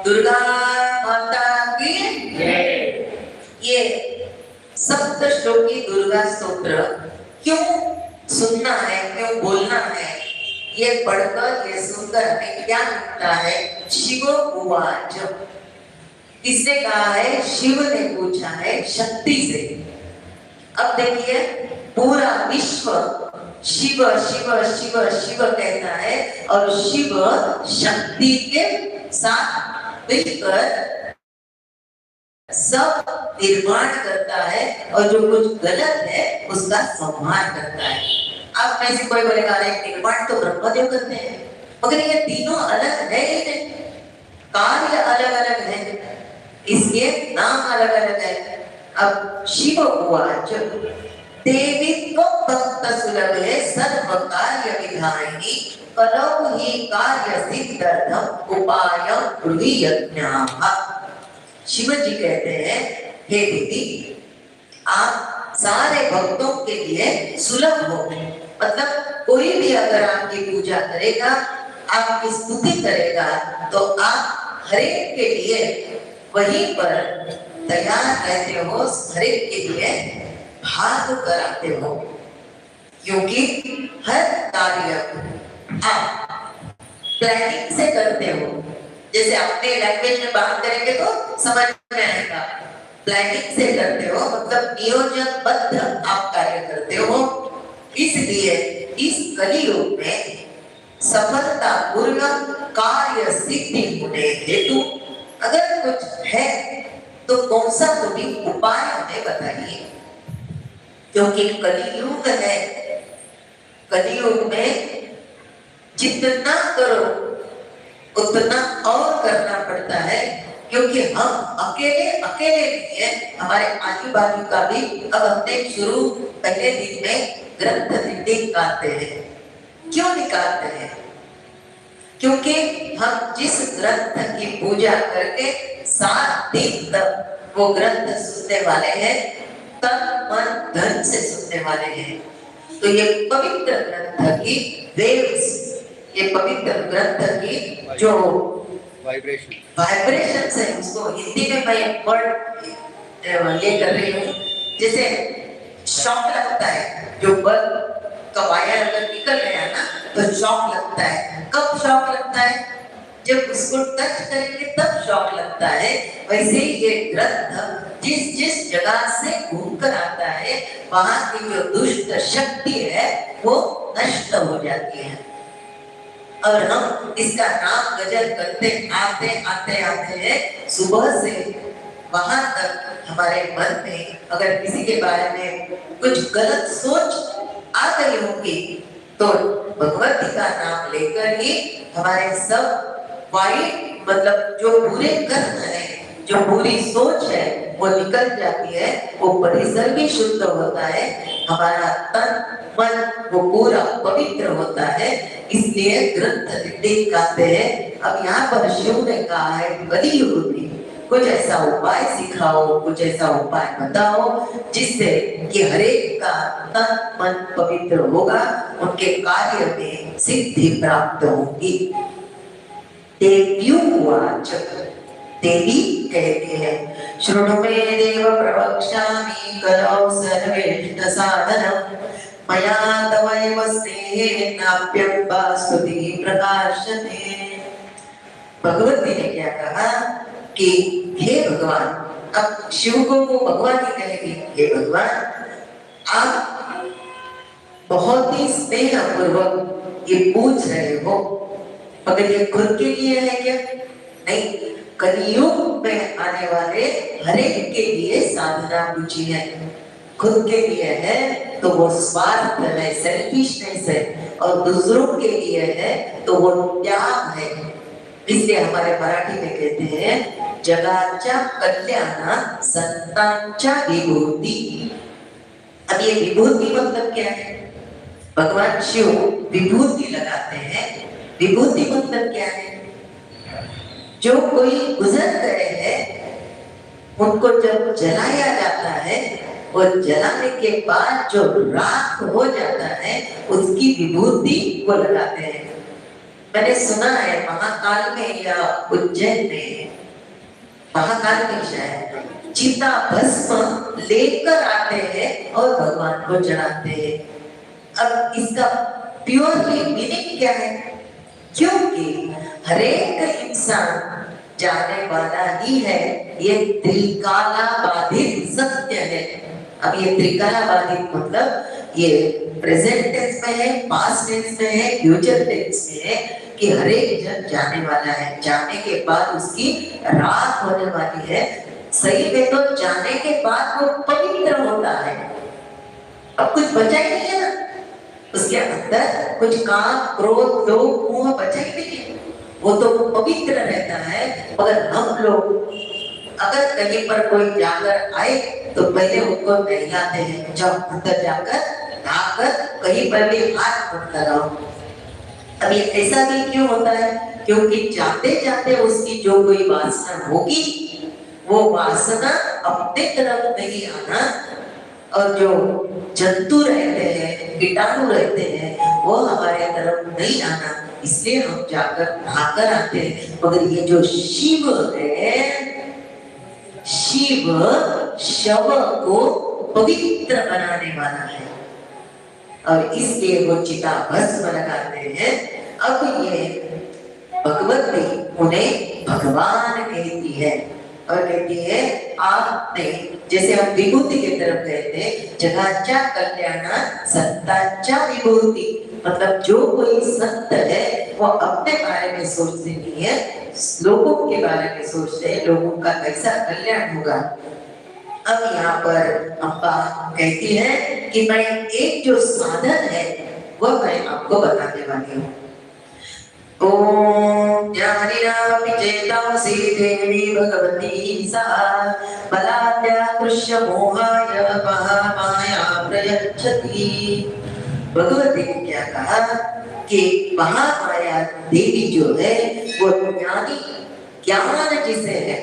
दुर्गा माता की ये सप्तश्लोकी दुर्गा स्तोत्र क्यों सुनना है, क्यों बोलना है, ये पढ़कर ये सुनकर हमें क्या मिलता है? शिव उवाच, किसने कहा है? शिव ने पूछा है शक्ति से। अब देखिए पूरा विश्व शिव शिव शिव शिव कहता है और शिव शक्ति के साथ मिलकर सब निर्माण करता है और जो कुछ गलत है उसका संहार करता है। अब में से कोई बोलेगा अरे निर्माण तो ब्रह्मदेव करते हैं, मगर ये तीनों अलग है ही नहीं, कार्य अलग अलग है, इसके नाम अलग अलग है। अब शिव उवाच देवी भक्त सुलभे सर्व कार्य विधायिनी कलौ हि कार्य सिद्धर्थम उपाय ब्रूहि। शिव जी कहते हैं हे देवी आप सारे भक्तों के लिए सुलभ हो, मतलब कोई भी अगर आपकी पूजा करेगा, आपकी स्तुति करेगा तो आप हरेक के लिए वहीं पर तैयार रहते हो, हरेक के लिए भाग कराते हो, क्योंकि हर कार्य आप प्लानिंग से करते हो। जैसे अपने लैंग्वेज में बात करेंगे तो समझ में आएगा, प्लानिंग से करते हो मतलब नियोजनबद्ध आप कार्य करते हो। इसलिए इस कलियुग में सफलता पूर्वक कार्य सिद्धि होने हेतु अगर कुछ है तो कौन सा तो भी उपाय हमें बताइए, क्योंकि कलियुग है। कलियुग में जितना करो उतना और करना पड़ता है, क्योंकि हम अकेले अकेले नहीं है, हमारे आजू बाजू का भी। अब हमने शुरू पहले दिन में ग्रंथ निकालते हैं। क्यों निकालते हैं? क्योंकि हम जिस ग्रंथ की पूजा करके 7 दिन तक वो ग्रंथ सुनने वाले हैं, तन मन धन से सुनने वाले हैं, तो ये पवित्र ग्रंथ की वेव्स, ये पवित्र ग्रंथ की जो वाइब्रेशन है, उसको हिंदी में मैं वर्ड ये कर रही हूँ। जैसे शॉक लगता है, जो बल्ब का वायर अगर निकल गया ना तो शॉक लगता है। कब शॉक लगता है? जब उसको टच करेंगे तब शॉक लगता है। वैसे ही ये ग्रंथ जिस जिस जगह से घूम कर आता है, वहां की जो दुष्ट शक्ति है वो नष्ट हो जाती है। और हम इसका नाम गजल करते आते आते आते हैं, सुबह से वहां तक हमारे मन में अगर किसी के बारे में कुछ गलत सोच आ गई होगी तो भगवती का नाम लेकर ही हमारे सब वाइट मतलब जो बुरे कर्म है, जो बुरी सोच है वो निकल जाती है, वो परिसर भी शुद्ध होता है, हमारा तन मन वो पूरा पवित्र होता है। इसलिए ग्रंथ कहते हैं। अब यहाँ पर शिव ने कहा है कलियुग में कुछ ऐसा उपाय सिखाओ, कुछ ऐसा उपाय बताओ जिससे कि हरेक का तन मन पवित्र होगा, उनके कार्य में सिद्धि प्राप्त होगी। देव्युवाच देवी कहते हैं शृणु मे देव प्रवक्ष्यामि कलौ सर्वेष्ट साधनम् मया तवैव स्नेहेनाप्यम्बा स्तुति प्रकाशते। भगवती ने क्या कहा कि हे भगवान, अब शिव को वो भगवान ही कहेगी, हे भगवान आप बहुत ही स्नेह पूर्वक ये पूछ रहे हो, मगर ये खुद के लिए है क्या? नहीं, कलियुग में आने वाले हर एक के लिए साधना पूछी है। खुद के लिए है तो वो स्वार्थ है, सेल्फिशनेस है, और दूसरों के लिए है तो वो त्याग है। इसलिए हमारे मराठी में कहते हैं जगाच्या कल्याण संतांच्या विभूति। अब ये विभूति मतलब क्या है? भगवान शिव विभूति लगाते हैं। विभूति मतलब क्या है? जो कोई गुजर गए हैं उनको जब जलाया जाता है, वो जलाने के बाद जो राख हो जाता है उसकी विभूति को लगाते हैं। मैंने सुना है महाकाल में या उज्जैन में, महाकाल में शायद चिता भस्म लेकर आते हैं और भगवान को चढ़ाते हैं। अब इसका प्योरली मीनिंग क्या है? क्योंकि हरेक इंसान जाने वाला ही है, ये त्रिकाला बाधित सत्य है। अब ये त्रिकाला बाधित मतलब ये प्रेजेंट टेंस में है, पास्ट टेंस में है, फ्यूचर टेंस में है कि हर एक जन जाने वाला है, जाने के बाद उसकी रात होने वाली है। सही में तो जाने के बाद वो पवित्र होता है, अब कुछ बचा ही नहीं है ना, उसके अंदर कुछ काम, क्रोध, लोभ, मोह बचा ही नहीं है, वो तो पवित्र रहता है। मगर हम लोग अगर कहीं पर कोई जाकर आए तो पहले उनको नहलाते हैं, जब अंदर जाकर नहाकर कहीं पर भी हाथ मत लगाओ। अब ये ऐसा भी क्यों होता है? क्योंकि जाते जाते उसकी जो कोई वासना होगी वो वासना अपने तरफ नहीं आना, और जो जंतु रहते हैं, कीटाणु रहते हैं, वो हमारे तरफ नहीं आना, इसलिए हम जाकर नहाकर आते हैं। मगर ये जो शिव है, शिव शव को पवित्र बनाने वाला है और इसलिए वो चिता भस्म लगाते हैं। अब ये भगवती उन्हें भगवान कहती है और कहती है आपने, जैसे हम विभूति की तरफ कहते हैं, जगाच्या कल्याणा संतांच्या विभूति, मतलब जो कोई संत है वो अपने बारे में सोचते नहीं है, लोगों के बारे में सोचते हैं, लोगों का कैसा कल्याण होगा। अब यहाँ पर अम्बा कहती है कि मैं एक जो साधन है वह मैं आपको बताने वाली हूँ। ओम ज्ञानिनापि चेतांसि देवी भगवती सा बलाद्याकृष्य मोहाय महामाया प्रयच्छति। भगवती ने क्या कहा कि महामाया देवी जो है वो ज्ञानी, ज्ञान जिसे है।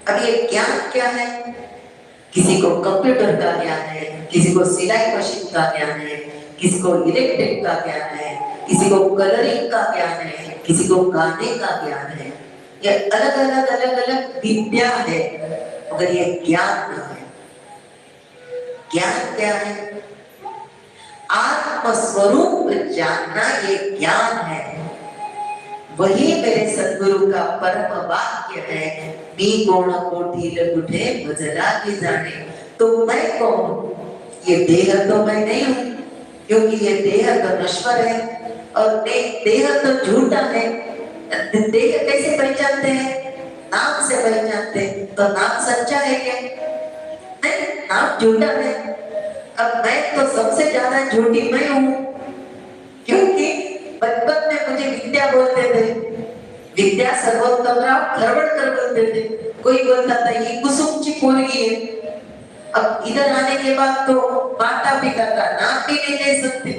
अब ये ज्ञान क्या है? किसी को कंप्यूटर का ज्ञान है, किसी को सिलाई मशीन का ज्ञान है, किसी को इलेक्ट्रिक का ज्ञान है, किसी को कलरिंग का ज्ञान है, किसी को गाने का ज्ञान है। ये अलग-अलग विद्या है, मगर ये ज्ञान नहीं है। ज्ञान क्या है? आत्मस्वरूप जानना ये ज्ञान है। वही मेरे सद्गुरु का परम वाक्य है, मी कोण कोठी लघुठे भजला की जाने। तो मैं कौन हूँ? ये देह तो मैं नहीं हूँ, क्योंकि ये देह तो नश्वर है और देह तो झूठा है। देह कैसे पहचानते हैं? नाम से पहचानते हैं। तो नाम सच्चा है क्या? नहीं, नाम झूठा है। अब मैं तो सबसे ज्यादा झूठी मैं हूँ, क्योंकि बचपन में मुझे विद्या बोलते थे, विद्या सर्वोत्तम राव खरबड़कर बोलते थे, कोई बोलता था ये कुसुमची पोरगी है। अब इधर आने के बाद तो माता पिता का नाम भी नहीं ले सकते,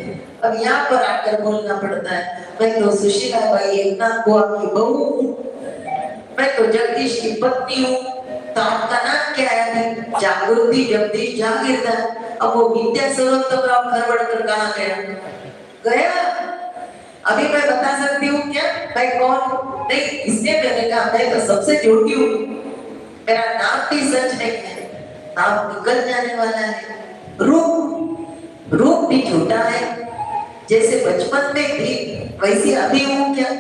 अब यहाँ पर आकर बोलना पड़ता है मैं तो सुशीला बाई एकनाथ बुआ की बहू हूँ, मैं तो जगदीश की पत्नी हूँ। तो आपका नाम क्या है? जागृति जगदीश जागीरदार। अब वो विद्या सर्वोत्तम राव खरबड़कर कहाँ गया? अभी मैं बता सकती हूँ क्या मैं कौन? नहीं, इसलिए मैंने कहा मैं तो सबसे झूठी हूँ, मेरा नाम भी सच नहीं है, नाम निकल जाने वाला है। रूप भी झूठा है, जैसे बचपन में थी वैसे अभी हूँ क्या?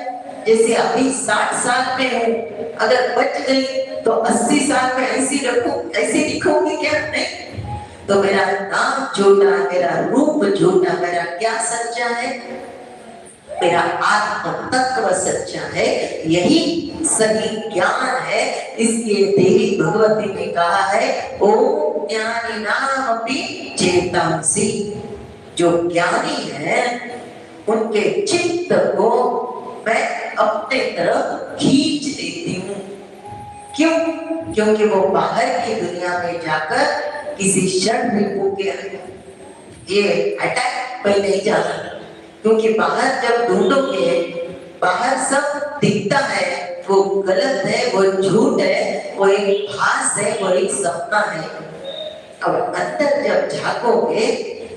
जैसे अभी 60 साल में हूँ, अगर बच गई तो 80 साल में ऐसी दिखूंगी क्या? नहीं। तो मेरा नाम झूठा, मेरा रूप झूठा, मेरा क्या सच्चा है? मेरा आत्म तत्व सच्चा है, यही सही ज्ञान है। इसलिए देवी भगवती ने कहा है ओम ज्ञानिनामपि चेतांसि, जो ज्ञानी है उनके चित्त को मैं अपने तरफ खींच लेती हूँ। क्यों? क्योंकि वो बाहर की दुनिया में जाकर किसी क्षण रिपु के ये अटैक पर नहीं जाता, क्योंकि बाहर जब ढूंढोगे बाहर सब दिखता है, वो गलत है, वो झूठ है, वो एक भास है, वो एक सपना है। और अंदर जब झांकोगे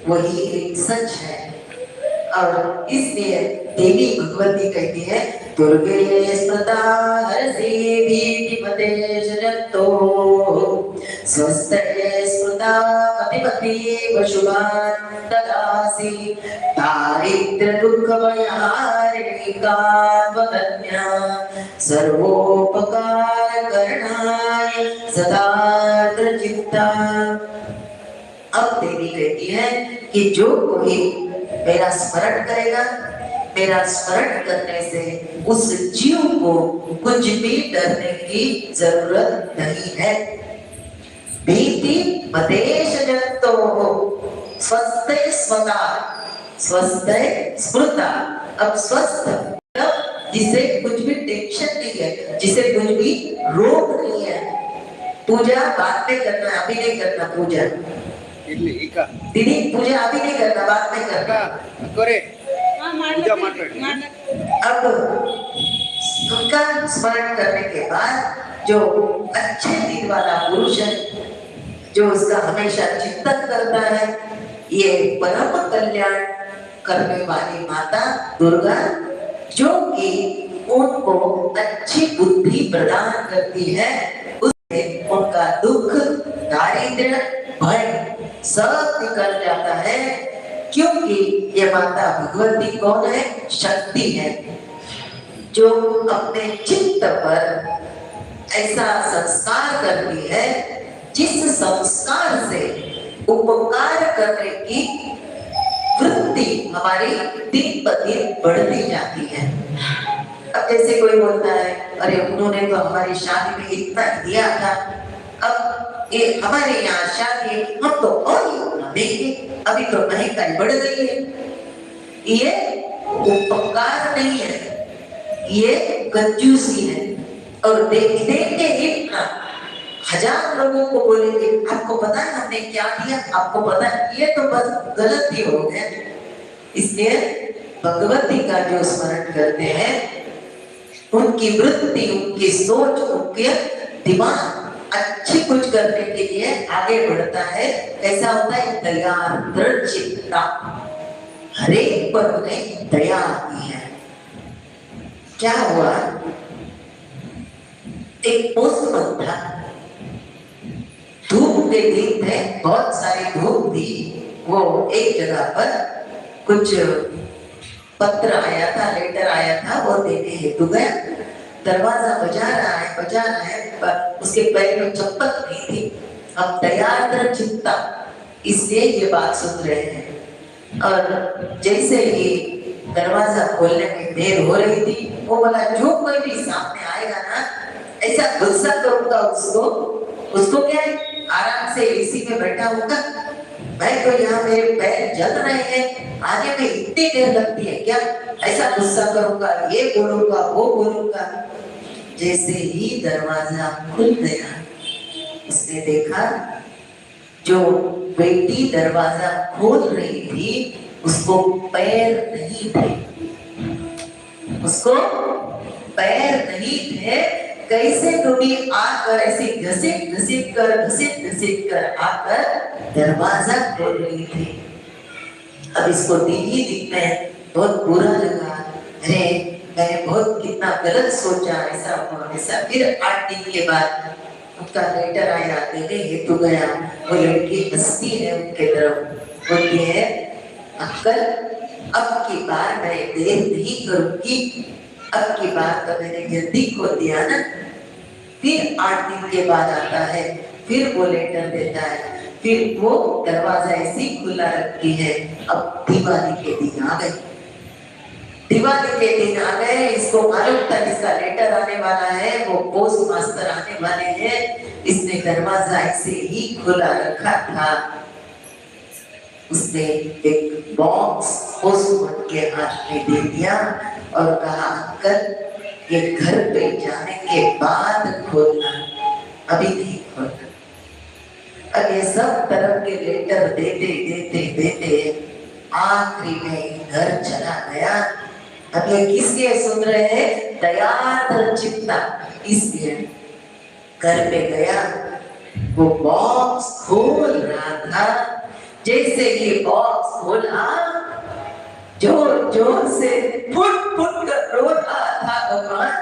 वही एक सच है। और इसलिए देवी भगवती कहती है दुर्गे स्मृता हरसे भीतिपते शरतो स्वस्थये स्मृता कपिपति पशुभान ददासि दारिद्र्य दुःख भयारिणी कामधन्या सर्वोपकार करणाय सदा चित्ता। अब देवी कहती है कि जो कोई मेरा स्मरण करेगा, मेरा स्मरण करने से उस जीव को कुछ भी डरने की जरूरत नहीं है। भीति मदेश जंतो स्वस्थ स्वता स्वस्थ स्मृता। अब स्वस्थ जिसे कुछ भी टेंशन नहीं है, जिसे कुछ भी रोग नहीं है। पूजा बाद में करना, अभी नहीं करना पूजा। दीदी पूजा अभी नहीं करना, बाद में करना। अब उनका स्मरण करने के बाद जो अच्छे दिल वाला पुरुष है, जो उसका हमेशा चिंतन करता है, ये परम कल्याण करने वाली माता दुर्गा, जो कि उनको अच्छी बुद्धि प्रदान करती है, उससे उनका दुख, दारिद्र्य, भय सब निकल जाता है। क्योंकि ये माता भगवती कौन है? शक्ति है, जो अपने चित्त पर ऐसा संस्कार करती है जिस संस्कार से उपकार करने की वृत्ति हमारी दिन ब दिन बढ़ती जाती है। अब जैसे कोई बोलता है, अरे उन्होंने तो हमारी शादी में इतना दिया था, अब ये हमारे यहाँ शादी हम तो और ही उतना देंगे, अभी तो महंगाई बढ़ गई है। ये उपकार नहीं है, ये कंजूसी है। और देंगे इतना, 1000 लोगों को बोलेंगे आपको पता है हमने क्या दिया, आपको पता है, ये तो बस गलती हो गया। इसलिए भगवती का जो स्मरण करते हैं, उनकी वृत्ति, उनकी सोच, उनके दिमाग अच्छी कुछ करने के लिए आगे बढ़ता है। ऐसा होता है दयार्द्र चित्ता, हरेक पर उन्हें दया आती है। क्या हुआ, एक पोस्टमैन था, धूप के दिन थे, बहुत सारी धूप थी। वो एक जगह पर कुछ पत्र आया था, लेटर आया था, वो देने हेतु गया। दरवाजा बजा रहा है, पर उसके पैर में चप्पल नहीं थी। अब दयार्द्र चित्ता, इसलिए ये बात सुन रहे हैं। और जैसे ही दरवाजा खोलने में देर हो रही थी, वो बोला जो कोई भी सामने आएगा ना, ऐसा गुस्सा करूंगा उसको क्या है, आराम से एसी में बैठा होगा, मैं तो यहाँ मेरे पैर जल रहे हैं, आगे में इतनी देर लगती है क्या, ऐसा गुस्सा करूंगा, ये बोलूंगा, वो बोलूंगा। जैसे ही दरवाजा खुल गया, उसने देखा जो बेटी दरवाजा खोल रही थी, उसको पैर नहीं थे, उसको पैर नहीं थे। कैसे कभी आकर ऐसे घसीट कर आकर दरवाजा खोल रही थी। अब इसको दिख में बहुत बुरा लगा, अरे मैंने बहुत कितना गलत सोचा, ऐसा। फिर 8 दिन के बाद उसका लेटर आया, देने हेतु गया। वो लड़की हंसती है उनके तरफ, बोलती है अंकल अब की बार मैं देर नहीं करूंगी, अब की बार तो मैंने जल्दी खोल दिया ना। फिर 8 दिन के बाद आता है, फिर वो लेटर देता है, फिर वो दरवाजा ऐसे खुला रखती है। अब दिवाली के दिन आ गए, इसको मालूम था इसका लेटर आने वाला है, वो पोस्ट मास्टर आने वाले हैं। इसने दरवाजा ऐसे ही खुला रखा था। उसने एक बॉक्स पोस्टमैन के हाथ में दे दिया और कहा अंकल ये घर पे जाने के बाद खोलना, अभी नहीं खोलना। अब ये सब तरफ के लेटर देते आखिरी में घर चला गया। अब ये किसके सुन रहे हैं? दयार्द्र चित्ता। इसलिए घर पे गया, वो बॉक्स खोल रहा था। जैसे ये बॉक्स खोला, जोर जोर से फुट कर रो रहा था, भगवान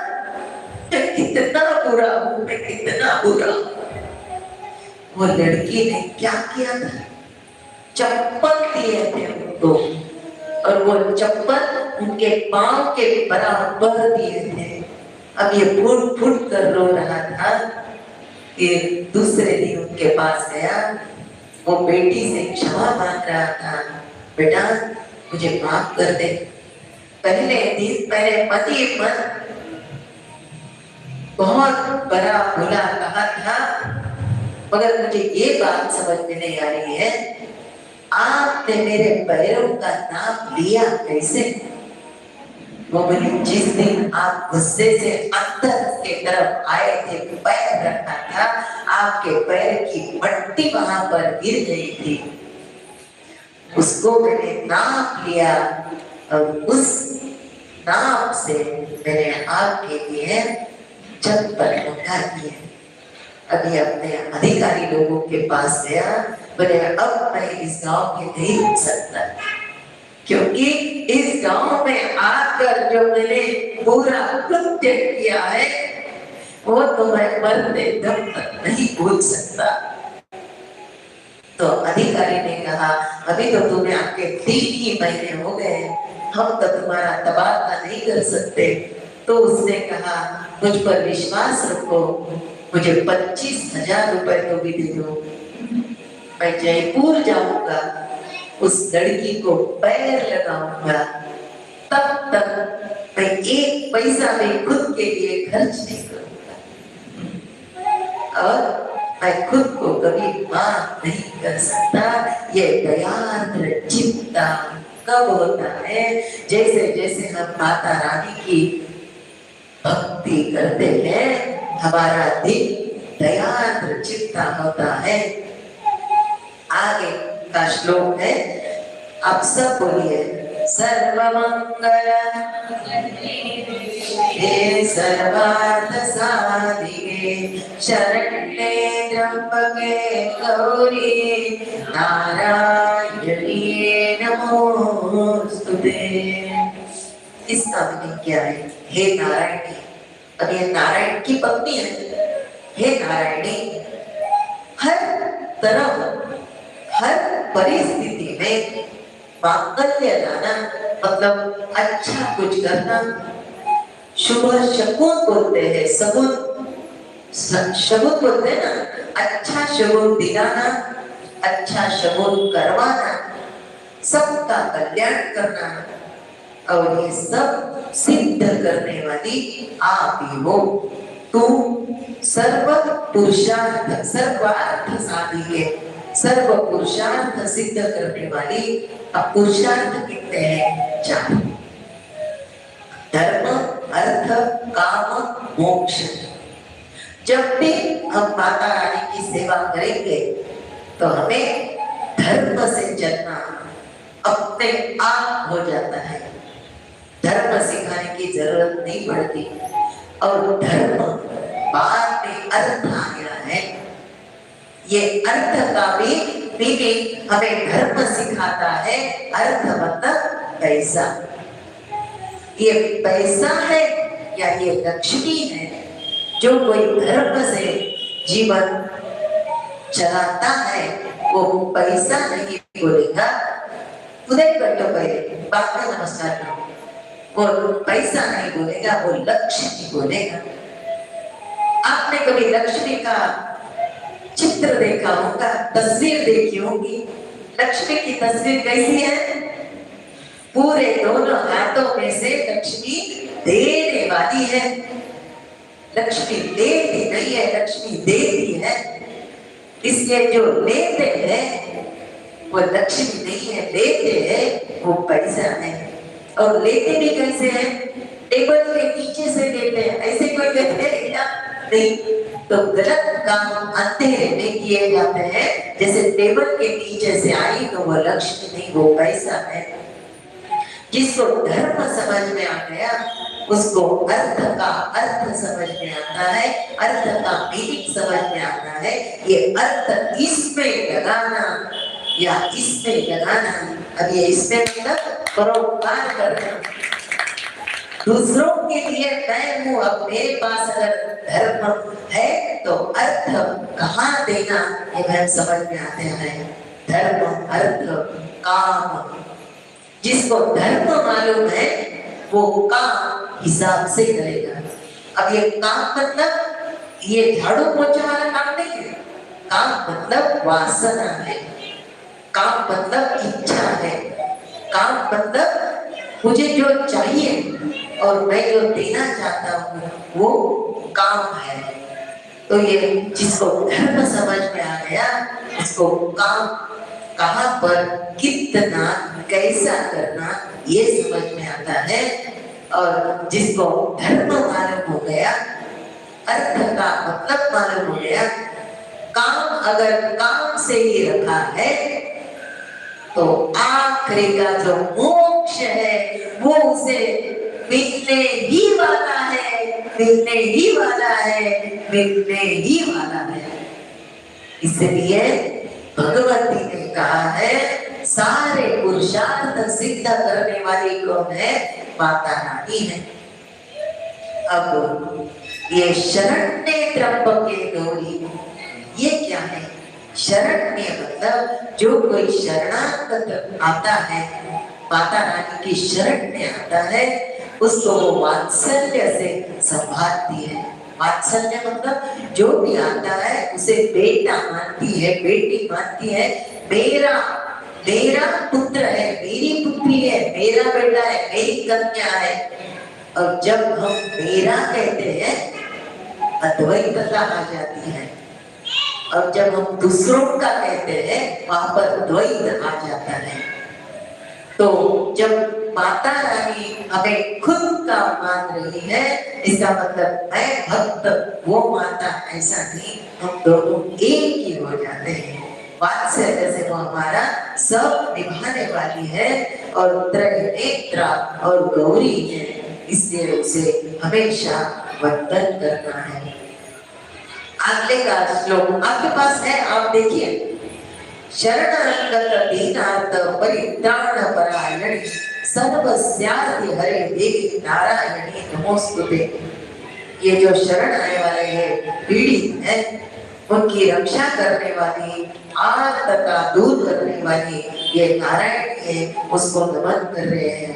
कितना बुरा हूं मैं, कितना बुरा। वो लड़की ने क्या किया था? चप्पल दिए थे उनको, और वो चप्पल उनके पांव के बराबर दिए थे। अब ये फुट कर रो रहा था। ये दूसरे दिन उनके पास गया, वो बेटी से क्षमा मांग रहा था। बेटा मुझे माफ कर दे, पहले दिन मेरे पति पर बहुत बड़ा बुरा कहा था, मगर मुझे ये बात समझ में नहीं आ रही है, आपने मेरे पैरों का नाम लिया कैसे? वो बोली जिस दिन आप गुस्से से अंदर के तरफ आए थे, पैर रखा था, आपके पैर की मट्टी वहां पर गिर गई थी, उसको मैंने नाप लिया और उस नाप से मैंने आपके लिए चप्पल मंगा दिए। अभी अपने अधिकारी लोगों के पास गया, बोले अब मैं इस गांव में नहीं रुक सकता, क्योंकि इस गांव में आकर जो मैंने पूरा कृत्य किया है वो तो मैं मरते दम तक नहीं भूल सकता। तो अधिकारी ने कहा अभी तो तुम्हें आपके 3 ही महीने हो गए, हम तो तुम्हारा तबादला नहीं कर सकते। तो उसने कहा मुझ पर विश्वास रखो, मुझे 25,000 रुपए तो भी दे दो, मैं जयपुर जाऊंगा, उस लड़की को पैर लगाऊंगा, तब तक मैं 1 पैसा भी खुद के लिए खर्च नहीं करूंगा और मैं खुद को कभी माफ नहीं कर सकता। ये दयाद्र चित्ता कब होता है? जैसे जैसे हम माता रानी की भक्ति करते हैं, हमारा दिल दयाद्र चित्ता होता है। आगे का श्लोक है, आप सब बोलिए, सर्वमंगल हे सर्वार्थ साधिके शरण्ये त्र्यंबके गौरी नारायणी नमोस्तुते। इसका मीनिंग क्या है? हे नारायणी, अब ये नारायण की पत्नी है। हे नारायणी, हर तरफ हर परिस्थिति में मांगल्य लाना मतलब अच्छा कुछ करना, शुभ शकुन बोलते हैं, शगुन बोलते हैं ना, अच्छा शगुन दिलाना, अच्छा शगुन करवाना, सबका कल्याण करना, और ये सब सिद्ध करने वाली आप ही हो। तू सर्व पुरुषार्थ सर्वार्थ साधिके, सर्व पुरुषार्थ सिद्ध करने वाली। अब पुरुषार्थ कितने हैं? 4, धर्म, अर्थ, काम, मोक्ष। जब भी हम माता रानी की सेवा करेंगे तो हमें धर्म से चलना अपने आप हो जाता है, धर्म सिखाने की जरूरत नहीं पड़ती। और धर्म बाद में अर्थ आ गया है, ये अर्थ का भी मीनिंग हमें धर्म सिखाता है। अर्थ मतलब पैसा, ये पैसा है या ये लक्ष्मी है? जो कोई धर्म से जीवन चलाता है वो पैसा नहीं बोलेगा, उदय कर लो पहले, बाद में नमस्कार करो, वो पैसा नहीं बोलेगा, वो लक्ष्मी बोलेगा। आपने कभी लक्ष्मी का चित्र देखा होगा, तस्वीर देखी होगी। लक्ष्मी की तस्वीर कैसी है? पूरे दोनों हाथों में से लक्ष्मी देने वाली है। लक्ष्मी लेती नहीं है, लक्ष्मी देती है। इसलिए जो लेते हैं वो लक्ष्मी नहीं है, लेते हैं वो पैसा है। और लेते भी कैसे हैं? टेबल के नीचे से लेते हैं, ऐसे कोई लेते हैं क्या? नहीं। तो गलत काम अंधेरे में किए जाते हैं, जैसे टेबल के नीचे से आई तो वो लक्ष्मी नहीं, वो पैसा है। जिसको धर्म समझ में आ गया उसको अर्थ का अर्थ समझ में आता है, अर्थ का मीनिंग समझ में आता है। ये अर्थ इसमें लगाना या इसमें लगाना, अब ये इसमें मतलब परोपकार करना, दूसरों के लिए मैं हूँ, अब मेरे पास अगर धर्म है तो अर्थ कहाँ देना ये मैं समझ में आते हैं। धर्म, अर्थ, काम, जिसको धर्म मालूम है वो काम हिसाब से करेगा। अब ये काम मतलब ये झाड़ू पोछा वाला काम नहीं है, काम मतलब वासना है, काम मतलब इच्छा है। काम मतलब मुझे जो चाहिए और मैं जो देना चाहता हूँ वो काम है। तो ये जिसको धर्म समझ में आ गया उसको काम कहाँ पर कितना कैसा करना ये समझ में आता है। और जिसको धर्म मालूम हो गया, अर्थ का मतलब मालूम हो गया, काम अगर काम से ही रखा है तो आखिरी का जो मोक्ष है वो उसे मिलने ही वाला है, मिलने ही वाला है, मिलने ही वाला है। इसलिए भगवती ने कहा है सारे पुरुषार्थ सिद्ध करने वाली कौन है? माता रानी है। अब ये शरण्य त्र्यंबके गौरी, ये क्या है? शरण्य मतलब जो कोई शरणागत आता है, माता रानी की शरण में आता है, उसको वो वात्सल्य से संभालती है। वात्सल्य मतलब जो भी आता है उसे बेटा मानती है, बेटी मानती है। मेरा मेरा पुत्र है, मेरी पुत्री है, मेरा बेटा है, मेरी कन्या है। और जब हम मेरा कहते हैं अद्वैतता आ जाती है, और जब हम दूसरों का कहते हैं वहां पर द्वैत आ जाता है। तो जब माता रानी हमें खुद का मान रही है, इसका मतलब मैं भक्त वो माता, ऐसा नहीं, हम दोनों एक ही हो जाते हैं। वात्सल्य से वो हमारा सब निभाने वाली है और त्रयनेत्रा और गौरी है, इसलिए उसे हमेशा वंदन करना है। अगले का श्लोक आपके पास है, आप देखिए। शरणागत दीनार्थ परित्राण परायणी सर्वस्यार्ति हरे देवी नारायणी नमोस्तुते। ये जो शरण आने वाले हैं, पीड़ित है, उनकी रक्षा करने वाली, आर्तता दूर करने वाली ये नारायण है, उसको नमन कर रहे हैं।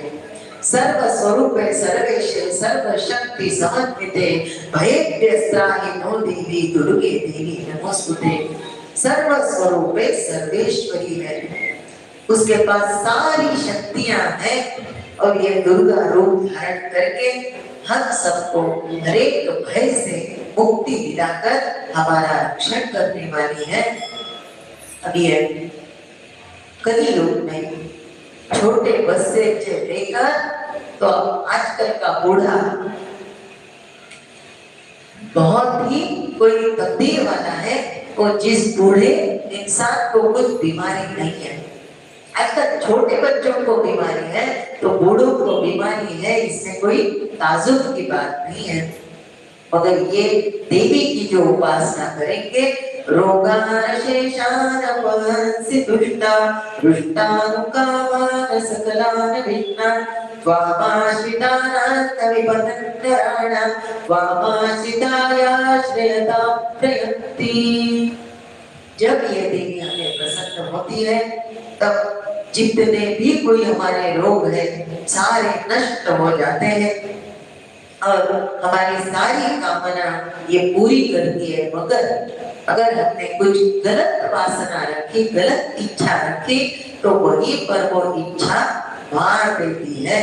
सर्व स्वरूप सर्वेश सर्व शक्ति समन्विते भयेभ्यस्त्राहि नो देवी दुर्गे देवी नमोस्तुते। सर्व स्वरूप सर्वेश्वरी है, उसके पास सारी शक्तियां हैं और ये दुर्गा रूप धारण करके हम सबको हरेक भय से मुक्ति दिलाकर हमारा रक्षण करने वाली है। अभी कलियुग में छोटे बच्चे से लेकर तो आजकल का बूढ़ा बहुत ही कोई तकदीर वाला है, और जिस बूढ़े इंसान को कुछ बीमारी नहीं है। आजकल छोटे बच्चों को बीमारी है तो बूढ़ों को बीमारी है, इसमें कोई ताजुब की बात नहीं है। मगर ये देवी की जो उपासना करेंगे, रोगान शेषान अपहंसि दुष्टा दुष्टानुकामान सकलान विघ्नान् त्वामाश्रितानां विपदन्तराणां त्वामाश्रितायाश्रयतां प्रयन्ति। जब ये देवी हमें प्रसन्न होती है तब जितने भी कोई हमारे रोग है सारे नष्ट हो जाते हैं और हमारी सारी कामना ये पूरी करती है। मगर अगर हमने कुछ गलत वासना रखी, गलत इच्छा रखी, तो वहीं पर वो इच्छा मार देती है।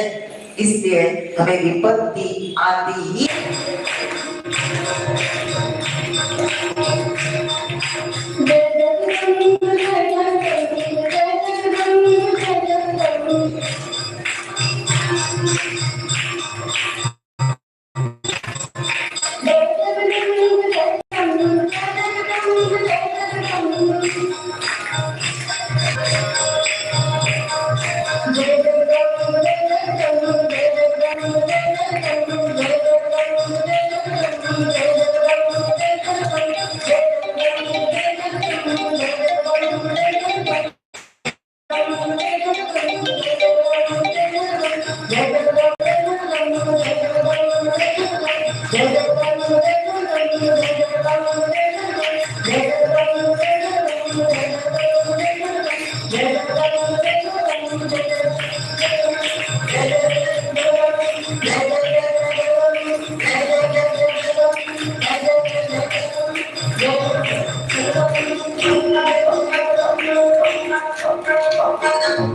इसलिए हमें विपत्ति आती ही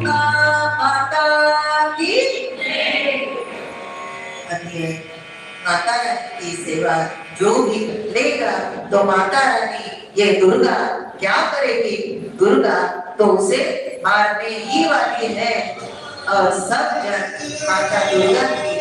माता माता रानी की सेवा जो भी लेगा तो माता रानी ये दुर्गा क्या करेगी? दुर्गा तो उसे मारने ही वाली है। और सब जन माता दुर्गा की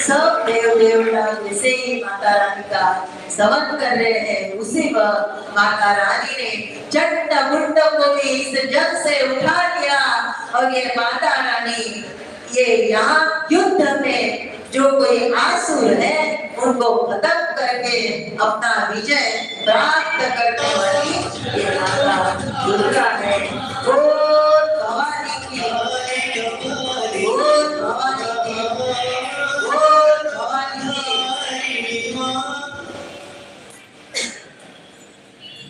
सब देव देवता जैसे ही माता रानी का स्तवन कर रहे हैं, उसी वक्त माता रानी ने चंड मुंड को भी इस जग से उठा लिया। और ये माता रानी ये यहाँ युद्ध में जो कोई आसुर है उनको खत्म करके अपना विजय प्राप्त करने वाली ये माता दुर्गा है। बोल भवानी की, बोल भवानी की, बोल भवानी की।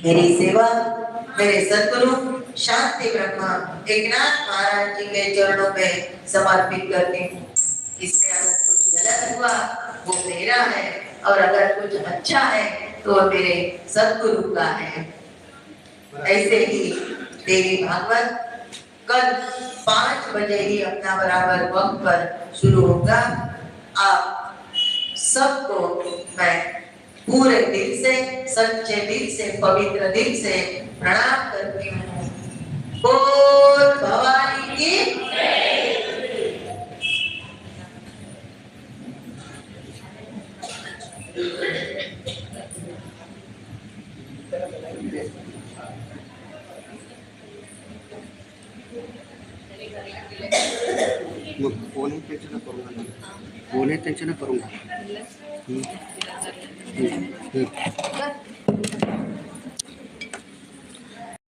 मेरी सेवा मेरे सद्गुरु शांति ब्रह्मा एकनाथ महाराज जी के चरणों में समर्पित करती हूँ। इसमें अगर कुछ गलत हुआ वो मेरा है, और अगर कुछ अच्छा है तो मेरे सद्गुरु का है। ऐसे ही देवी भागवत कल 5 बजे ही अपना बराबर वक्त पर शुरू होगा। आप सबको मैं पूरे दिल से, सच्चे दिल से, पवित्र दिल से प्रणाम करती हूँ। बोल भवानी की। फोन टेंशन करूँगा।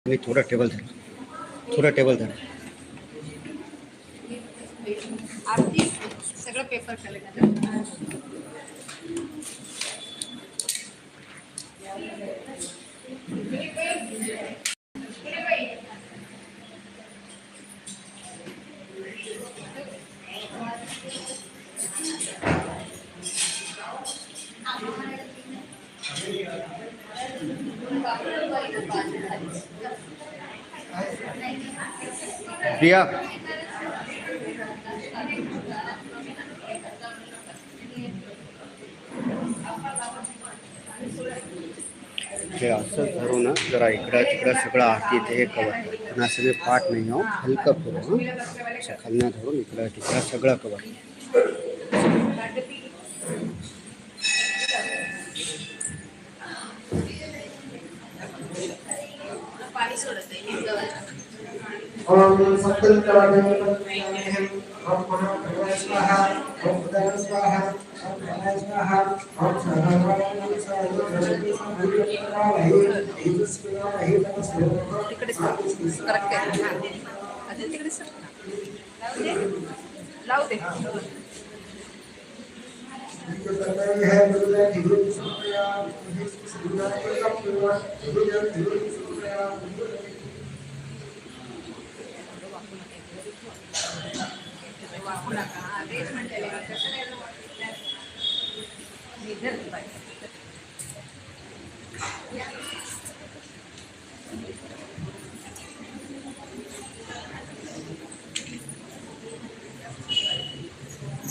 नहीं, थोड़ा टेबल धर, थोड़ा टेबल धर। आरती सगळं पेपर कलेक्ट Thank you. प्रिया हे असं धरू ना जरा इकडं तिकडं सगळं हाती ते हे कवर पण असं मी पाठ नाही हो हलकं करू हां खालना धरून इकडं तिकडं सगळं कवर पाणी सोडत आहे ओम सप्तम कलादेवी ओम महाभद्राय स्वाहा ओम भद्राय स्वाहा ओम भद्राय स्वाहा ओम सर्वभद्राय स्वाहा तिकडे करेक्ट आहे अजून तिकडे लावू दे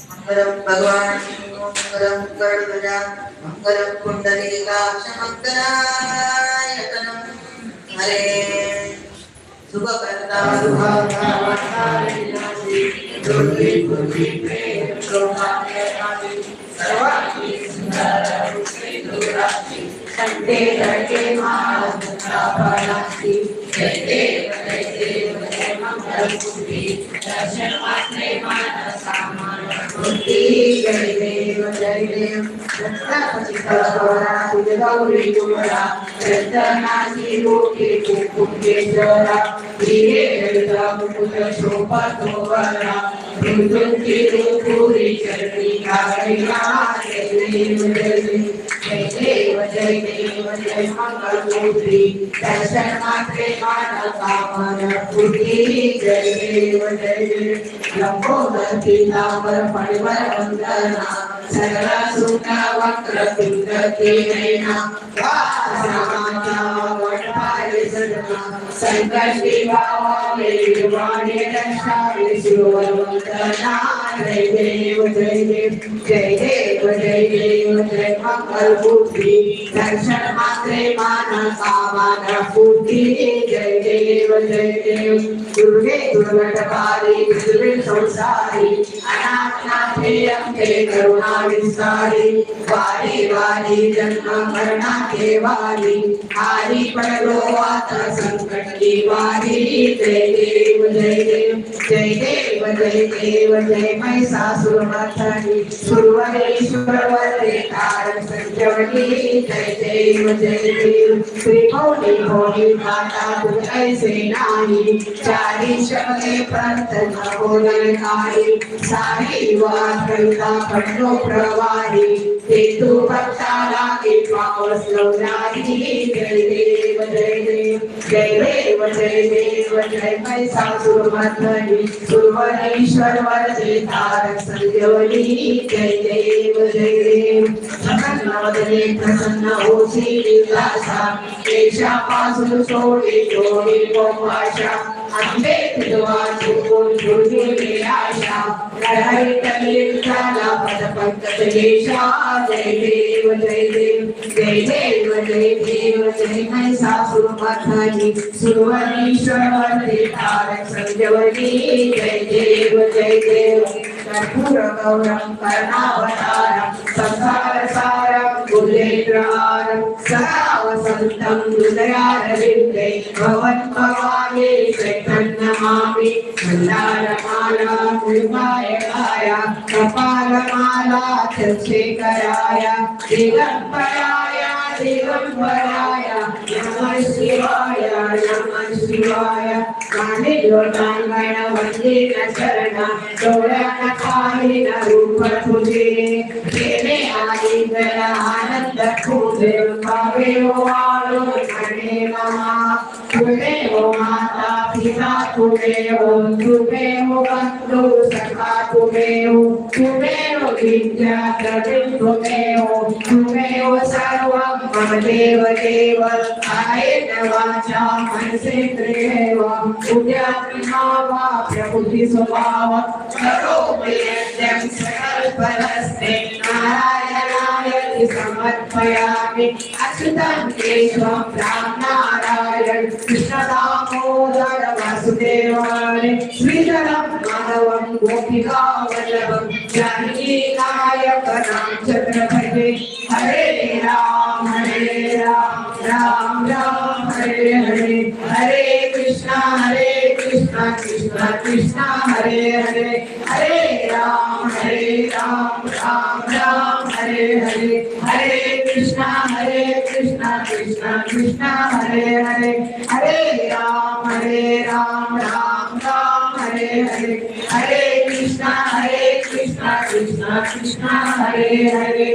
मंगलम भगवान मंगलम गरुड़ध्वजा मंगलम कुंडलीकाक्ष मंगलायतनम हरे शुभकर्ता शुभाकार्यविनाशी दुर्गे दुर्गे प्रेम शोभामयकाली सर्वांगी सुंदर रूपे दुराशी संते धरके महाभक्तापराशी जय देव जय मंगलमूर्ति दर्शन मात्रे मानस सामान मूर्ति जय देव रत्नापति कलवरा गौरी कुमरा रत्नासी लोके कुकुटेश्वरा वीरे ललिता मुकुट शोभा तोवरा मृदुंकी रूपुरी चरणी कारिका जय देव जय मंगलमूर्ति दर्शन मात्रे मानस सामान मूर्ति जय देव लंबोदर पीतांबर फणिवर वंदना सकल सुख वक्र तुंग के नैना वासनामाता वटपाले सदना संकष्टि भावा मेरी वाणी दर्शावे शिरोवर वंदना जय देव जय मंगल मूर्ति दर्शन मात्रे मानस सामान मूर्ति जय देव दुर्गे दुर्गटकाली दुर्गे संसारी अनाथनाथे अम्बे करुणा विस्तारी वारी वारी जन्म मरणा के वारी हारी पड़ो आत संकट की वारी जय देव जय महिषासुरमर्दनी सुरवरेश्वर वरदे तारक संजीवनी जय देव त्रिभुवनी भोगी माता तुझ ऐसे नाही चारी शब्दे प्रार्थना बोलकारी सारी वात कविता पठनो प्रवाही ते तू भक्ताला के पावस लवणारी जय देव जय महिषासुरमर्दनी सुरवरेश्वर वरदे तारक संजीवनी जय देव प्रसन्न प्रसन्न होसी विलासा केशापासून सोडी जोडी गोपाशा अंबे तुझवा चुकून दुर्गे आशा लढाई कलित झाला पद पंकज येशा जय देव जय महिषासुरमर्दनी सुरवरेश्वर वरदे तारक संजीवनी जय देव कर्पूर गौरम कर्णावतारम संसार सारम कुलेन्द्रहारम सदा वसंतम हृदयारविंदे भवन भवानी नमामि मंदारमाला निर्मायकाया कपालमाला चंद्रशेखराय दिगंबराय नमः शिवाय काने लोटांगण वंदे न शरण डोळ्यान पाहिन रूप तुझे केले आली गया आनंद तुझे भावे वाळून म्हणे ममा तुझे ओ माता पिता पिता तुमेव तुमेव बन्धु सखा तुमेव तुमेव विद्या द्रविण तुमेव सर्वं मम देव देव कायेन वाचा मनसेन्द्रियेण बुद्ध्यात्मना वा प्रकृति स्वभाव करोमि यज्ञं सकलफलस्ते नारायणाय समर्पयामि अच्युतं केशवं राम नारायण कृष्ण दामोदर वासुदेवाय श्रीधरं माधवं गोपिका वल्लभं जानकी नायक रामचंद्र भजे हरे राम राम राम हरे हरे हरे कृष्णा कृष्णा कृष्णा हरे हरे हरे राम राम राम हरे हरे हरे कृष्णा कृष्णा कृष्णा हरे हरे हरे राम राम राम हरे हरे हरे कृष्णा कृष्णा कृष्णा हरे हरे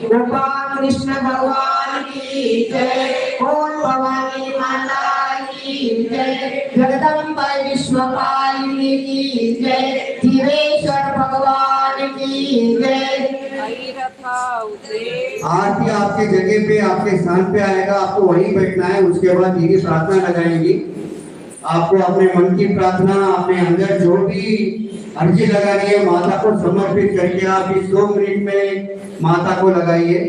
गोपाल कृष्ण भगवान की जय बोल भवानी माता की जय जगदम्बा विश्वपालिनी की जय धीरेश्वर भगवान की जय। आरती आपके जगह पे आपके स्थान पे आएगा, आपको वहीं बैठना है। उसके बाद यही प्रार्थना लगाएंगी। आपको अपने मन की प्रार्थना, अपने अंदर जो भी अर्जी लगानी है माता को समर्पित करके आप इस 2 मिनट में माता को लगाइए।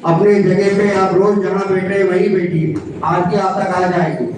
अपने जगह पे आप रोज जहाँ बैठ रहे वहीं बैठिए, आरती आप तक आ जाएगी।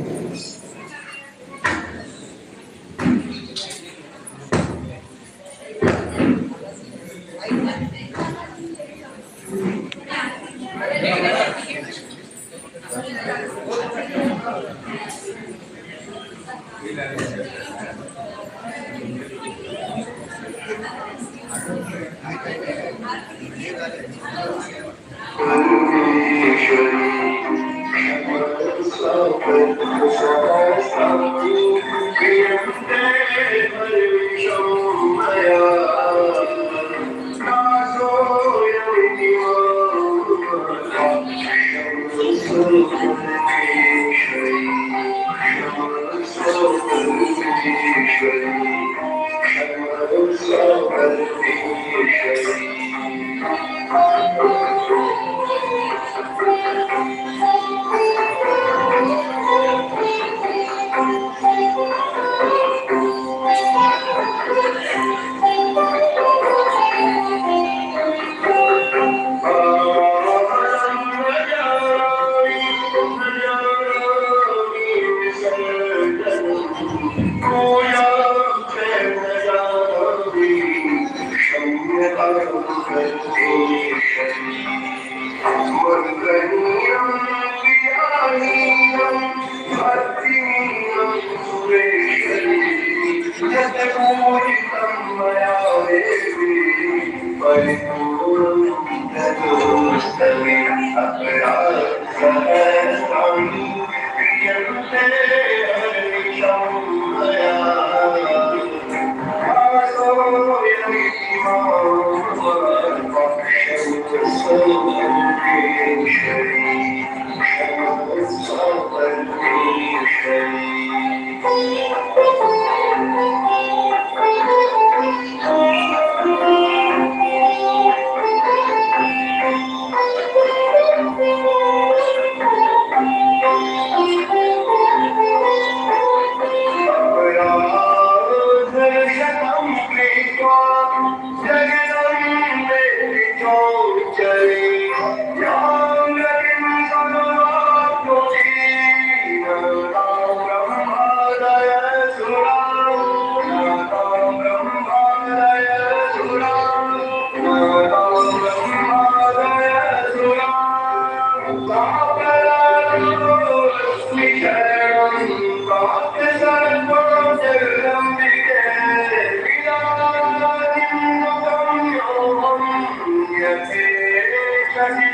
Shakti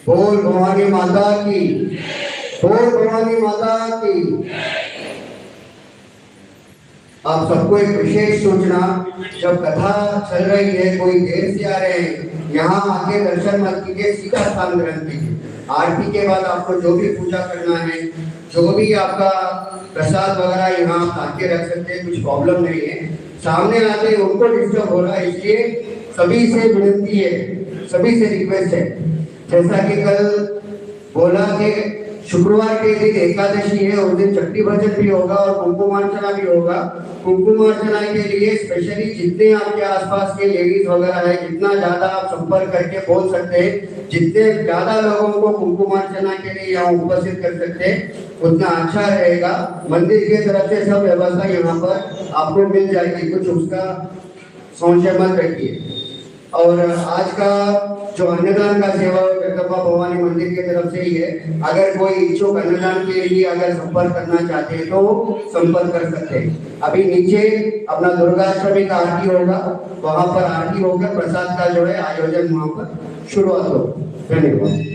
बोल भवानी माता की, बोल भवानी माता की। आप सबको एक विशेष सूचना, जब कथा चल रही है, कोई देर से आ रहे हैं, यहाँ आके दर्शन मत कीजिए, सीधा स्थान ग्रहण कीजिए। आरती के बाद आपको जो भी पूजा करना है, जो भी आपका प्रसाद वगैरह यहाँ आप आके रख सकते हैं, कुछ प्रॉब्लम नहीं है। सामने आते उनको डिस्टर्ब हो रहा है, इसलिए सभी से विनती है, सभी से रिक्वेस्ट है। जैसा कि कल बोला कि शुक्रवार के दिन एकादशी है, उस दिन चक्री भजन भी होगा और कुमकुमार्चना भी होगा। कुमकुमार्चना के लिए स्पेशली जितने आपके आसपास के लेडीज वगैरह है, जितना ज्यादा आप संपर्क करके बोल सकते हैं, जितने ज्यादा लोगों को कुमकुमार्चना के लिए यहाँ उपस्थित कर सकते हैं, उतना अच्छा रहेगा। मंदिर की तरफ से सब व्यवस्था यहाँ पर आपको मिल जाएगी, कुछ उसका संशय मत रखिए। और आज का जो अन्नदान का सेवा जगदम्बा भवानी मंदिर की तरफ से ही है। अगर कोई इच्छुक अन्नदान के लिए अगर संपर्क करना चाहते हैं तो संपर्क कर सकते हैं। अभी नीचे अपना दुर्गाष्टमी का आरती होगा, वहां पर आरती होकर प्रसाद का जो है आयोजन वहां पर शुरुआत होगा। धन्यवाद।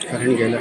करण गेला।